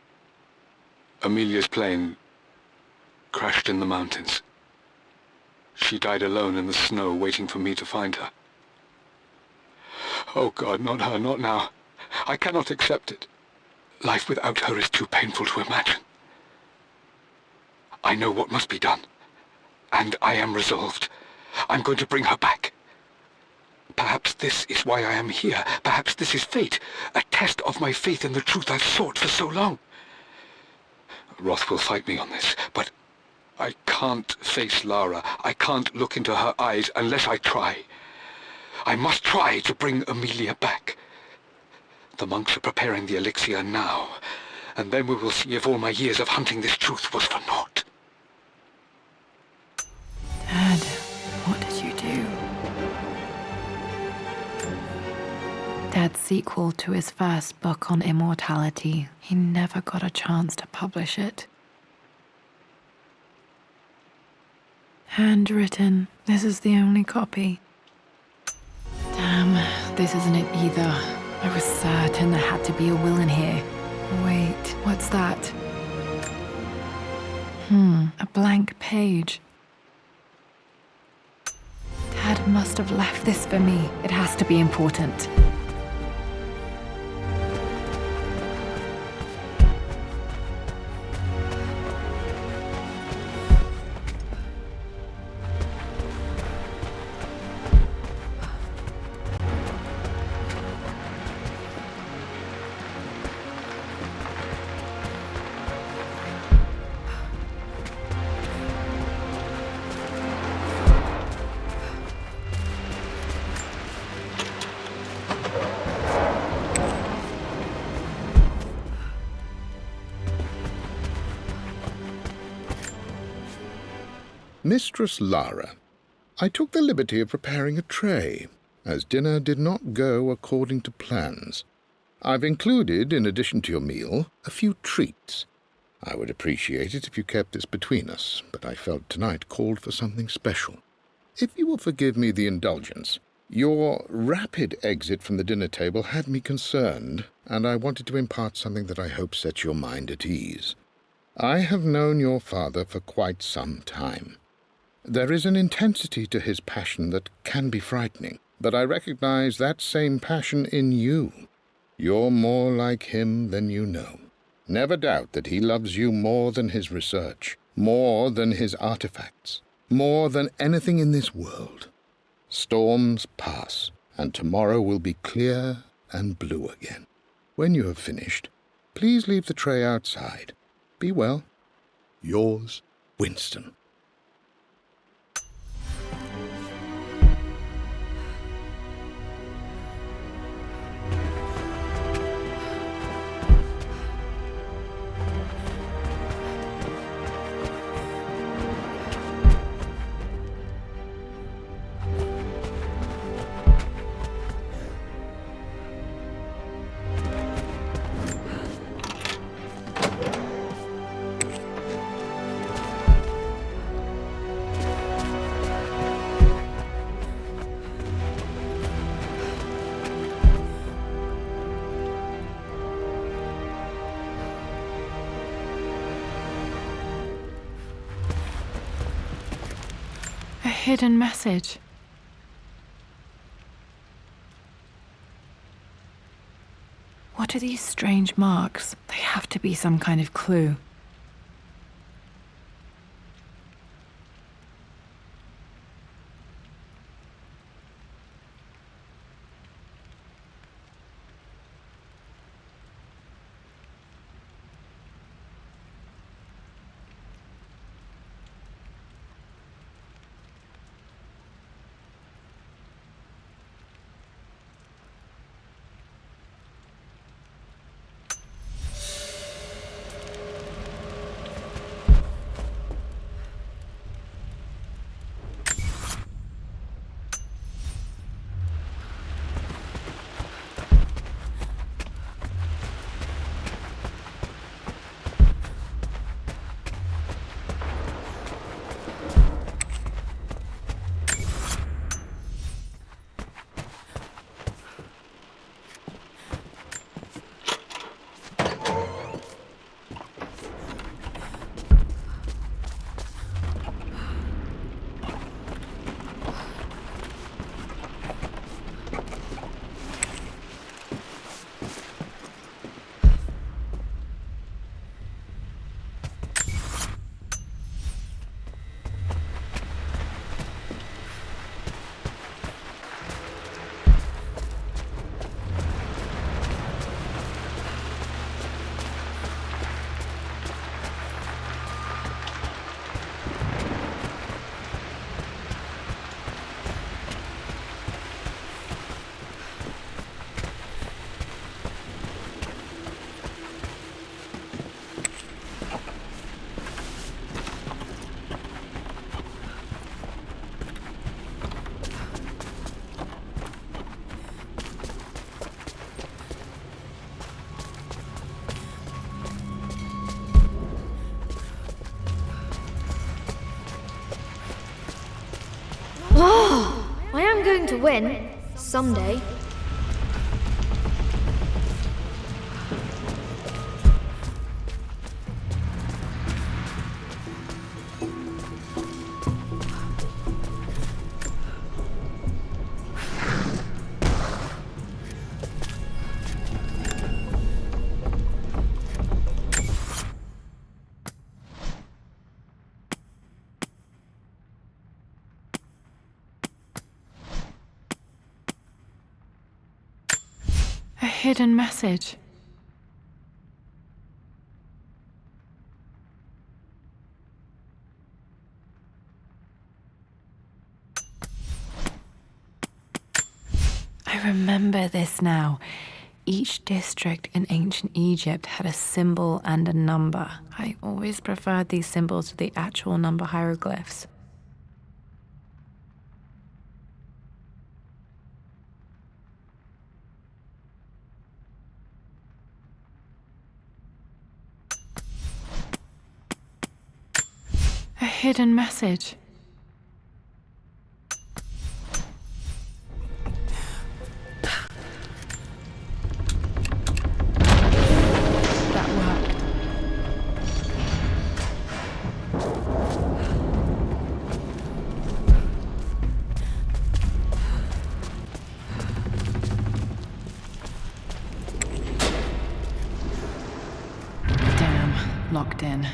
Amelia's plane crashed in the mountains. She died alone in the snow, waiting for me to find her. Oh God, not her, not now. I cannot accept it. Life without her is too painful to imagine. I know what must be done, and I am resolved. I'm going to bring her back. Perhaps this is why I am here. Perhaps this is fate, a test of my faith in the truth I've sought for so long. Roth will fight me on this, but I can't face Lara. I can't look into her eyes unless I try. I must try to bring Amelia back. The monks are preparing the elixir now, and then we will see if all my years of hunting this truth was for naught. Dad, what did you do? Dad's sequel to his first book on immortality. He never got a chance to publish it. Handwritten. This is the only copy. Damn, this isn't it either. I was certain there had to be a will in here. Wait, what's that? A blank page. Dad must have left this for me. It has to be important. Mistress Lara, I took the liberty of preparing a tray, as dinner did not go according to plans. I've included, in addition to your meal, a few treats. I would appreciate it if you kept this between us, but I felt tonight called for something special. If you will forgive me the indulgence, your rapid exit from the dinner table had me concerned, and I wanted to impart something that I hope sets your mind at ease. I have known your father for quite some time. There is an intensity to his passion that can be frightening, but I recognize that same passion in you. You're more like him than you know. Never doubt that he loves you more than his research, more than his artifacts, more than anything in this world. Storms pass, and tomorrow will be clear and blue again. When you have finished, please leave the tray outside. Be well. Yours, Winston. hidden message. What are these strange marks? They have to be some kind of clue. I am going to win. Someday. A hidden message. I remember this now. Each district in ancient Egypt had a symbol and a number. I always preferred these symbols to the actual number hieroglyphs. A hidden message. That worked. Damn, locked in.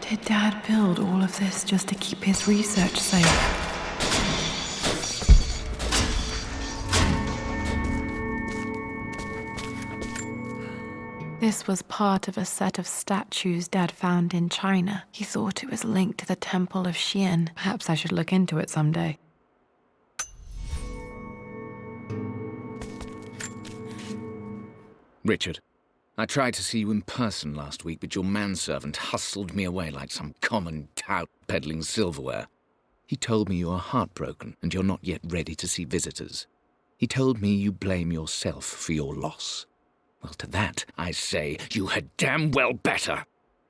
Did Dad build all of this just to keep his research safe? This was part of a set of statues Dad found in China. He thought it was linked to the Temple of Xian. Perhaps I should look into it someday. Richard, I tried to see you in person last week, but your manservant hustled me away like some common tout peddling silverware. He told me you are heartbroken and you're not yet ready to see visitors. He told me you blame yourself for your loss. Well, to that, I say you had damn well better.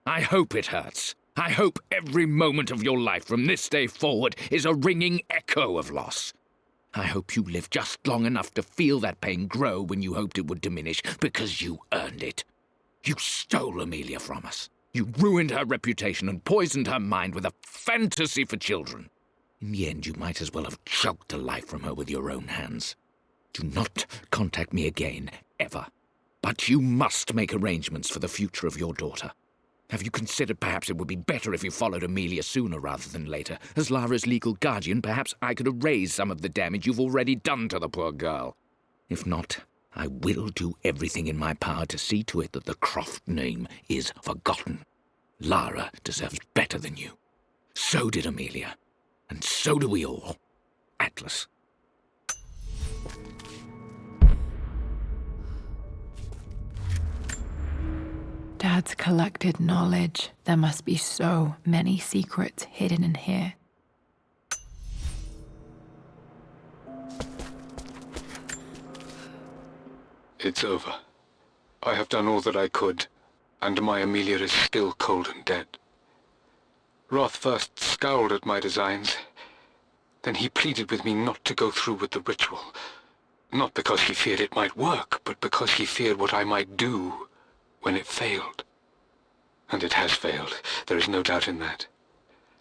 I hope it hurts. I hope every moment of your life from this day forward is a ringing echo of loss. I hope you live just long enough to feel that pain grow when you hoped it would diminish, because you earned it. You stole Amelia from us. You ruined her reputation and poisoned her mind with a fantasy for children. In the end, you might as well have choked the life from her with your own hands. Do not contact me again, ever. But you must make arrangements for the future of your daughter. Have you considered perhaps it would be better if you followed Amelia sooner rather than later? As Lara's legal guardian, perhaps I could erase some of the damage you've already done to the poor girl. If not, I will do everything in my power to see to it that the Croft name is forgotten. Lara deserves better than you. So did Amelia. And so do we all. Atlas. Dad's collected knowledge. There must be so many secrets hidden in here. It's over. I have done all that I could, and my Amelia is still cold and dead. Roth first scowled at my designs. Then he pleaded with me not to go through with the ritual. Not because he feared it might work, but because he feared what I might do when it failed. And it has failed. There is no doubt in that.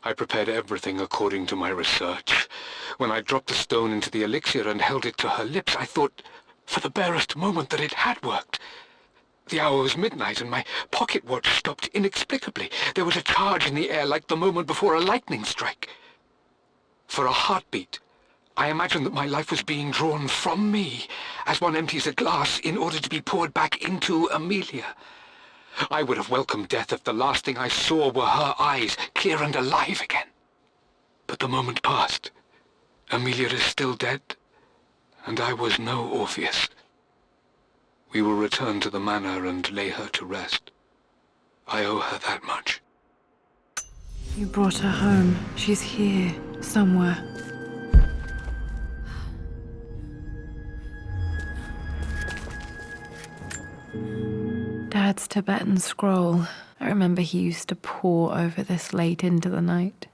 I prepared everything according to my research. When I dropped the stone into the elixir and held it to her lips, I thought for the barest moment that it had worked. The hour was midnight, and my pocket watch stopped inexplicably. There was a charge in the air like the moment before a lightning strike. For a heartbeat, I imagined that my life was being drawn from me, as one empties a glass in order to be poured back into Amelia. I would have welcomed death if the last thing I saw were her eyes, clear and alive again. But the moment passed. Amelia is still dead, and I was no Orpheus. We will return to the manor and lay her to rest. I owe her that much. You brought her home. She's here, somewhere. Dad's Tibetan scroll. I remember he used to pore over this late into the night.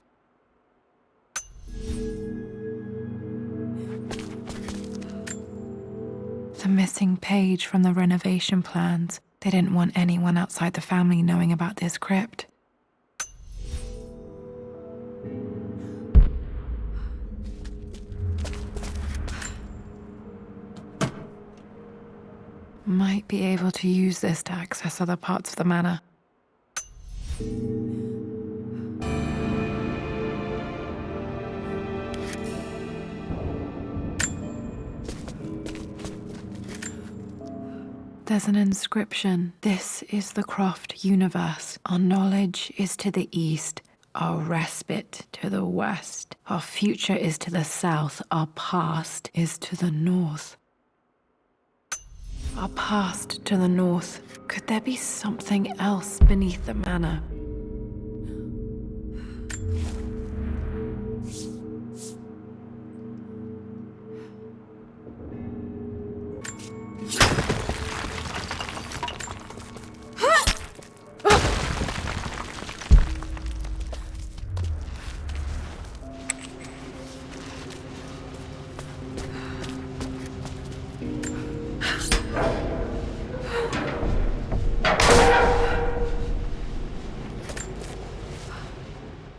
The missing page from the renovation plans. They didn't want anyone outside the family knowing about this crypt. Might be able to use this to access other parts of the manor. There's an inscription. This is the Croft universe. Our knowledge is to the east, our respite to the west. Our future is to the south, our past is to the north. Our past to the north. Could there be something else beneath the manor?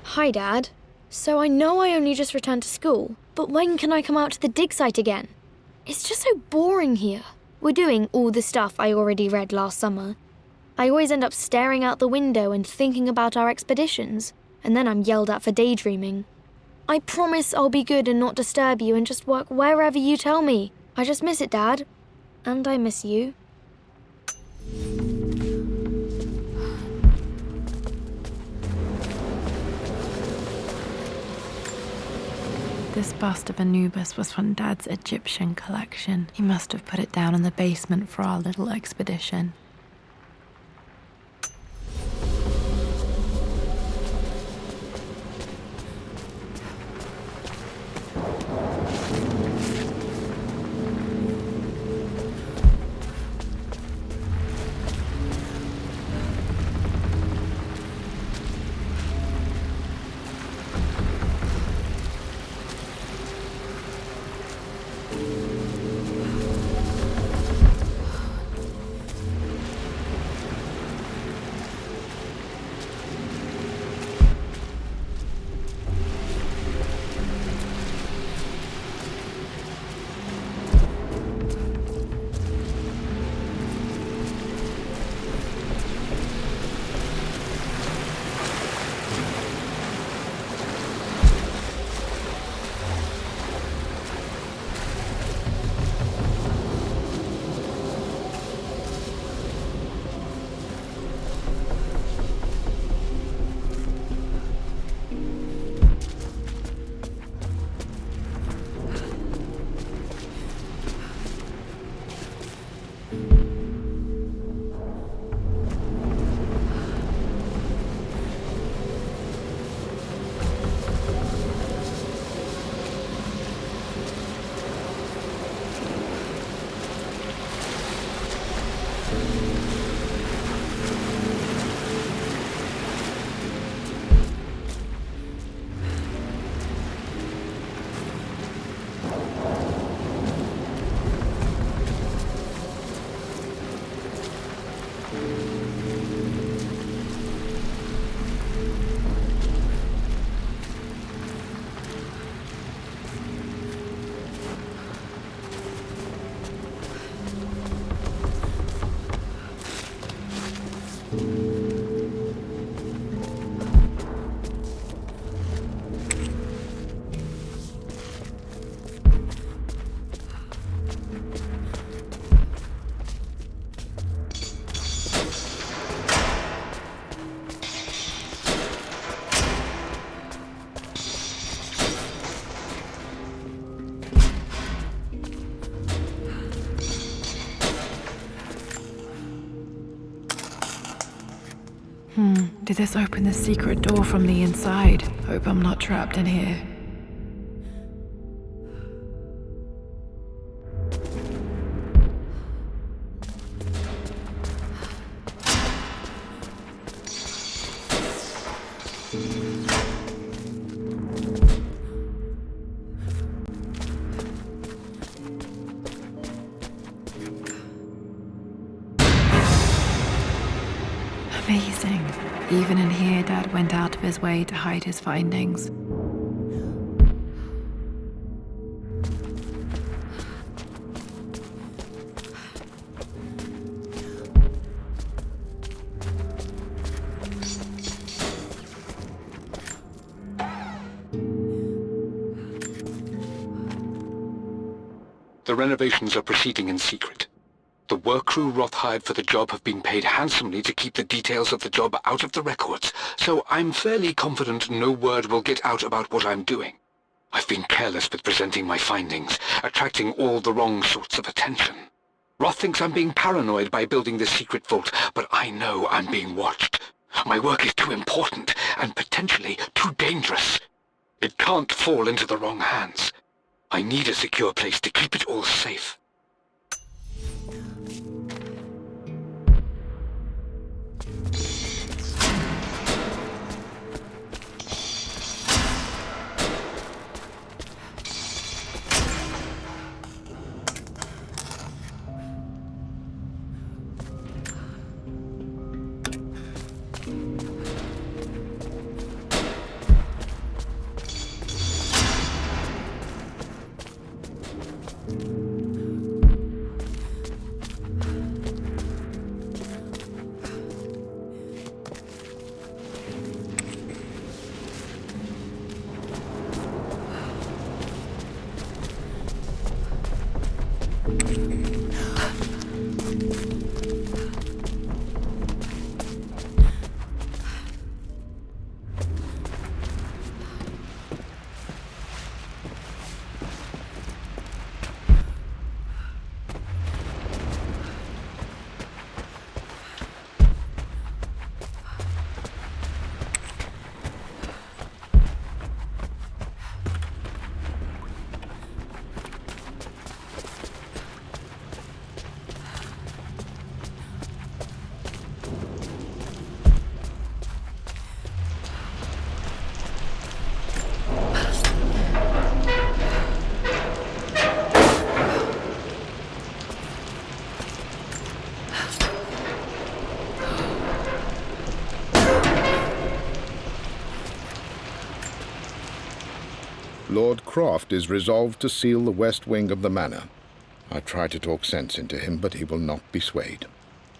Hi, Dad. So I know I only just returned to school, but when can I come out to the dig site again? It's just so boring here. We're doing all the stuff I already read last summer. I always end up staring out the window and thinking about our expeditions, and then I'm yelled at for daydreaming. I promise I'll be good and not disturb you and just work wherever you tell me. I just miss it, Dad. And I miss you. This bust of Anubis was from Dad's Egyptian collection. He must have put it down in the basement for our little expedition. Did this open the secret door from the inside? Hope I'm not trapped in here. Amazing. Even in here, Dad went out of his way to hide his findings. The renovations are proceeding in secret. The work crew Roth hired for the job have been paid handsomely to keep the details of the job out of the records, so I'm fairly confident no word will get out about what I'm doing. I've been careless with presenting my findings, attracting all the wrong sorts of attention. Roth thinks I'm being paranoid by building this secret vault, but I know I'm being watched. My work is too important and potentially too dangerous. It can't fall into the wrong hands. I need a secure place to keep it all safe. Lord Croft is resolved to seal the west wing of the manor. I try to talk sense into him, but he will not be swayed.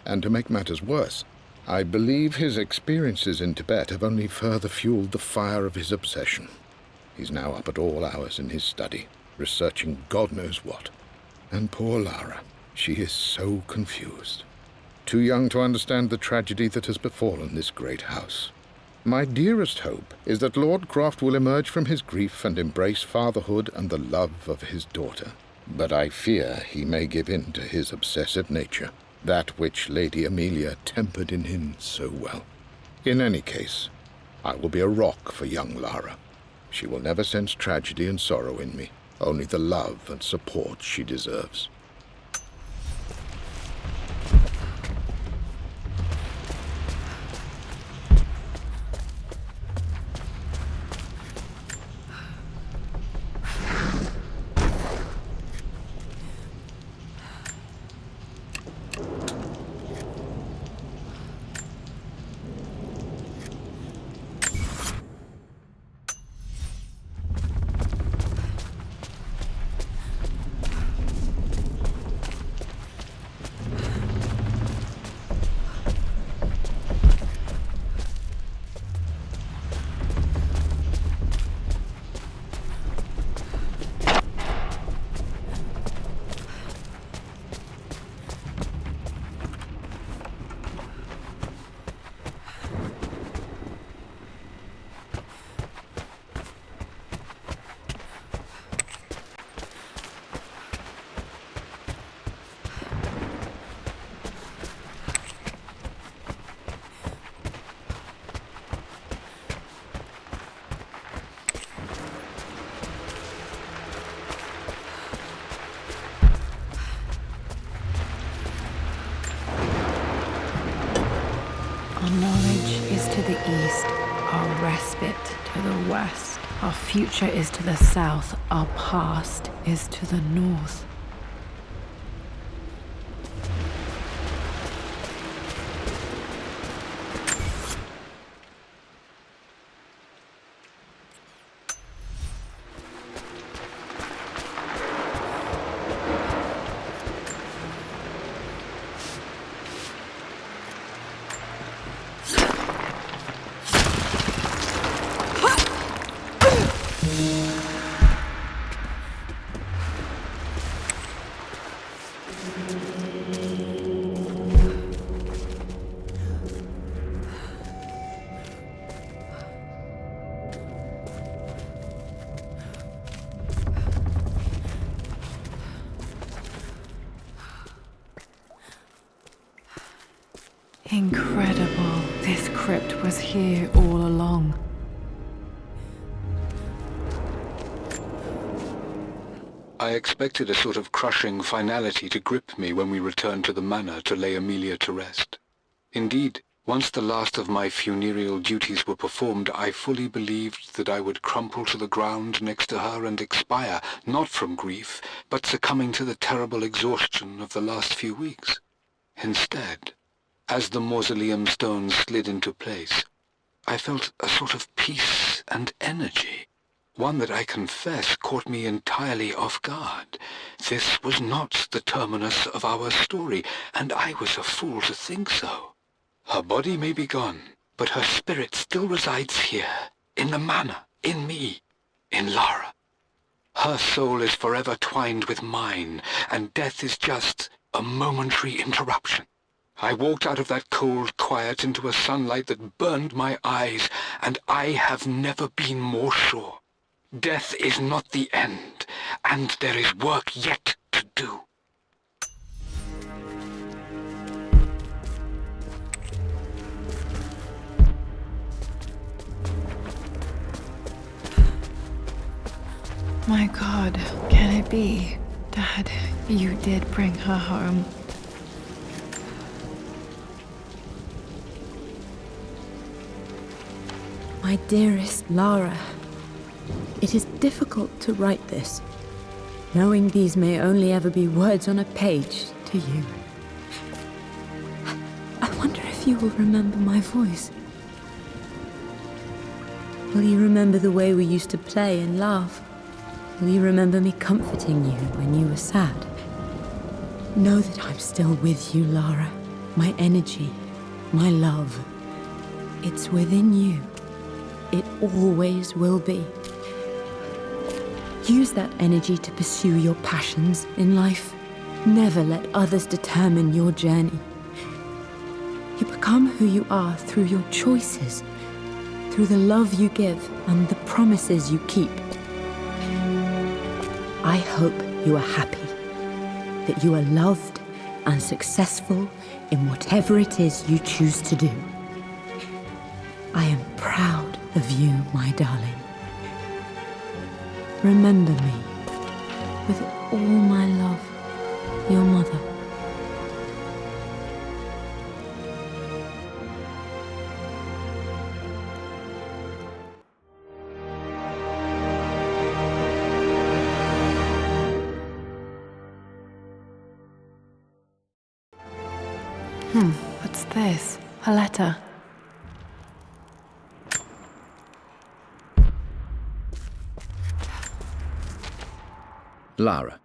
And to make matters worse, I believe his experiences in Tibet have only further fueled the fire of his obsession. He's now up at all hours in his study, researching God knows what. And poor Lara, she is so confused. Too young to understand the tragedy that has befallen this great house. My dearest hope is that Lord Croft will emerge from his grief and embrace fatherhood and the love of his daughter. But I fear he may give in to his obsessive nature, that which Lady Amelia tempered in him so well. In any case, I will be a rock for young Lara. She will never sense tragedy and sorrow in me, only the love and support she deserves. east, our respite to the west. Our future is to the south, our past is to the north. Incredible. This crypt was here all along. I expected a sort of crushing finality to grip me when we returned to the manor to lay Amelia to rest. Indeed, once the last of my funereal duties were performed, I fully believed that I would crumple to the ground next to her and expire, not from grief, but succumbing to the terrible exhaustion of the last few weeks. Instead, as the mausoleum stones slid into place, I felt a sort of peace and energy, one that I confess caught me entirely off guard. This was not the terminus of our story, and I was a fool to think so. Her body may be gone, but her spirit still resides here, in the manor, in me, in Lara. Her soul is forever twined with mine, and death is just a momentary interruption. I walked out of that cold quiet into a sunlight that burned my eyes, and I have never been more sure. Death is not the end, and there is work yet to do. My God, can it be? Dad, you did bring her home. My dearest Lara, it is difficult to write this, knowing these may only ever be words on a page to you. I wonder if you will remember my voice. Will you remember the way we used to play and laugh? Will you remember me comforting you when you were sad? Know that I'm still with you, Lara. My energy, my love. It's within you. It always will be. Use that energy to pursue your passions in life. Never let others determine your journey. You become who you are through your choices, through the love you give and the promises you keep. I hope you are happy, that you are loved and successful in whatever it is you choose to do. I am proud of you, my darling. Remember me, with all my love, your mother. What's this? A letter. Lara,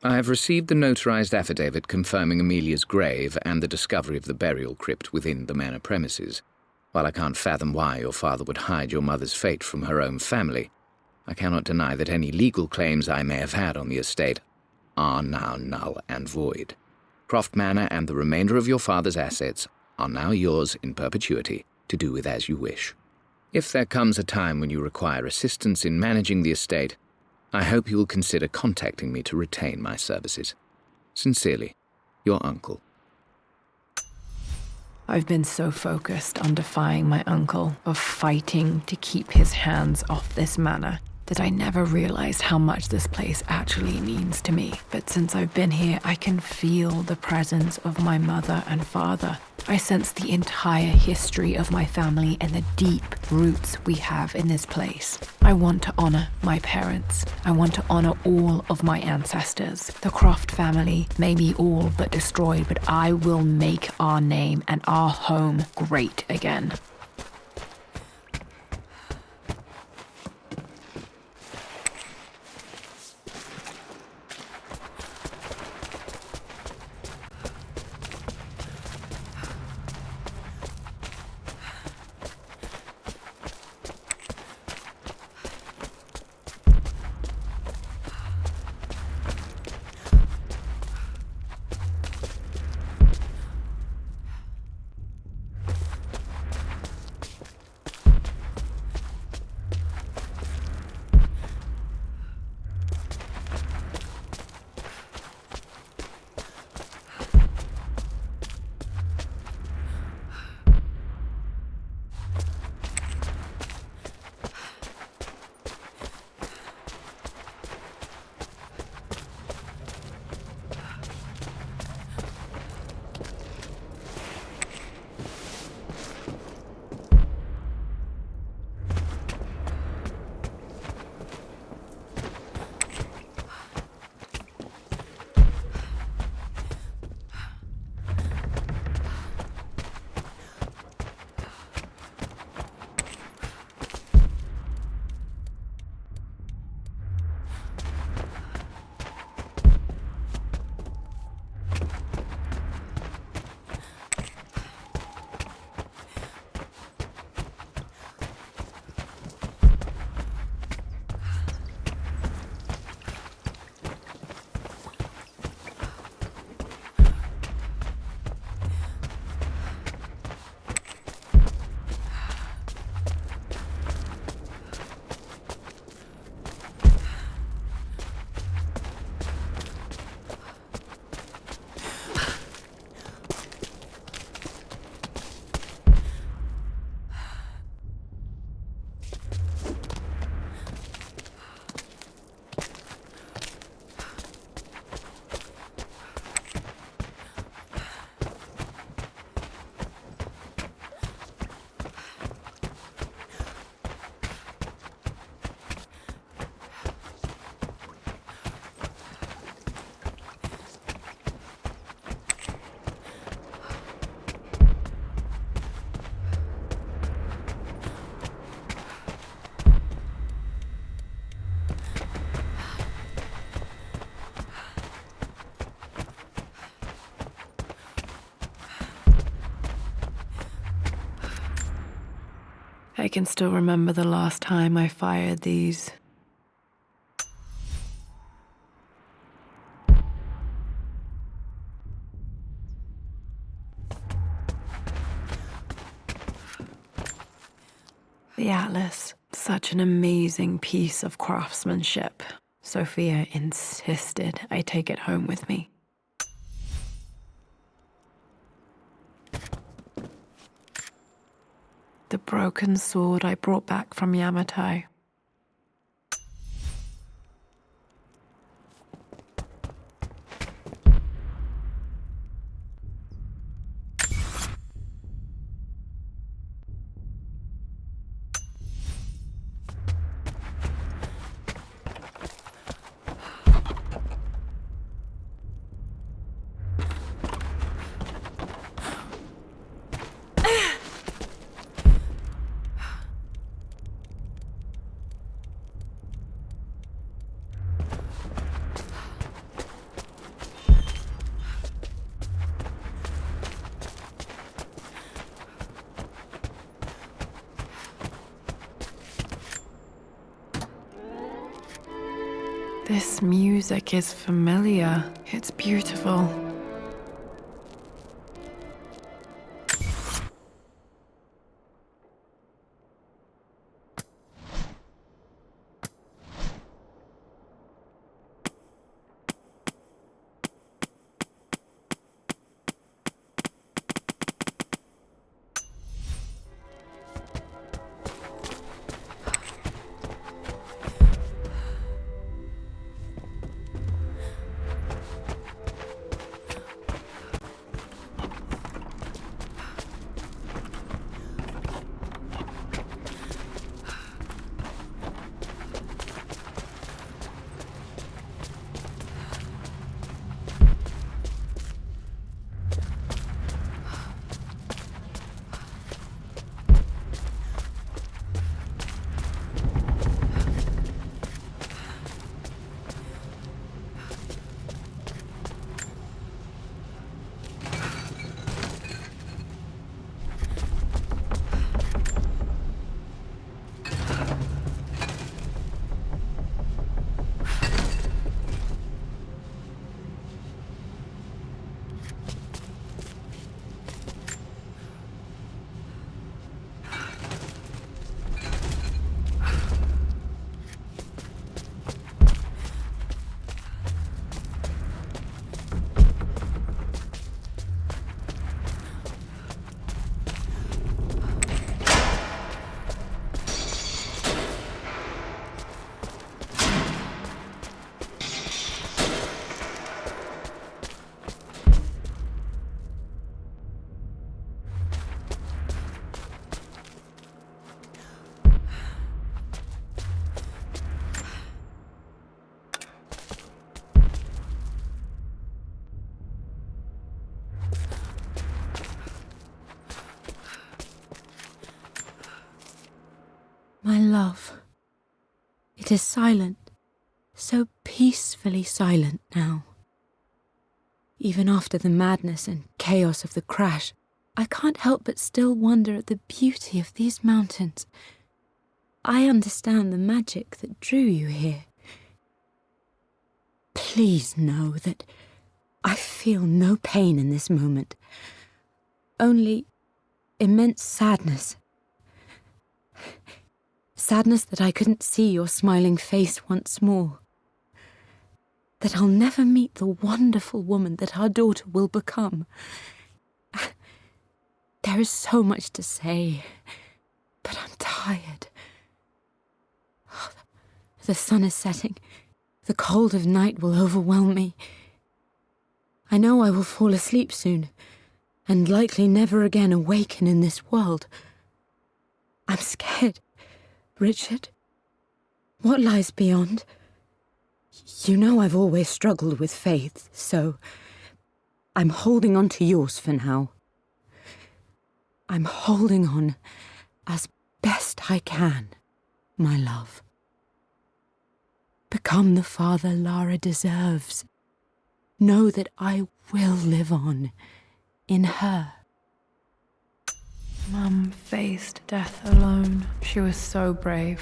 I have received the notarized affidavit confirming Amelia's grave and the discovery of the burial crypt within the manor premises. While I can't fathom why your father would hide your mother's fate from her own family, I cannot deny that any legal claims I may have had on the estate are now null and void. Croft Manor and the remainder of your father's assets are now yours in perpetuity to do with as you wish. If there comes a time when you require assistance in managing the estate, I hope you will consider contacting me to retain my services. Sincerely, your uncle. I've been so focused on defying my uncle, of fighting to keep his hands off this manor, that I never realized how much this place actually means to me. But since I've been here, I can feel the presence of my mother and father. I sense the entire history of my family and the deep roots we have in this place. I want to honor my parents. I want to honor all of my ancestors. The Croft family may be all but destroyed, but I will make our name and our home great again. I can still remember the last time I fired these. The Atlas, such an amazing piece of craftsmanship. Sophia insisted I take it home with me. The broken sword I brought back from Yamatai. This music is familiar. It's beautiful. love. It is silent, so peacefully silent now. Even after the madness and chaos of the crash, I can't help but still wonder at the beauty of these mountains. I understand the magic that drew you here. Please know that I feel no pain in this moment, only immense sadness. Sadness that I couldn't see your smiling face once more. That I'll never meet the wonderful woman that our daughter will become. There is so much to say, but I'm tired. The sun is setting. The cold of night will overwhelm me. I know I will fall asleep soon, and likely never again awaken in this world. I'm scared, Richard. What lies beyond? You know I've always struggled with faith, so I'm holding on to yours for now. I'm holding on as best I can, my love. Become the father Lara deserves. Know that I will live on in her. Mum faced death alone. She was so brave.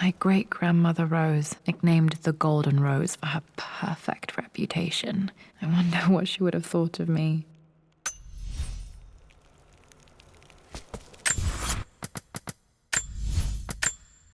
My great-grandmother Rose, nicknamed the Golden Rose for her perfect reputation. I wonder what she would have thought of me.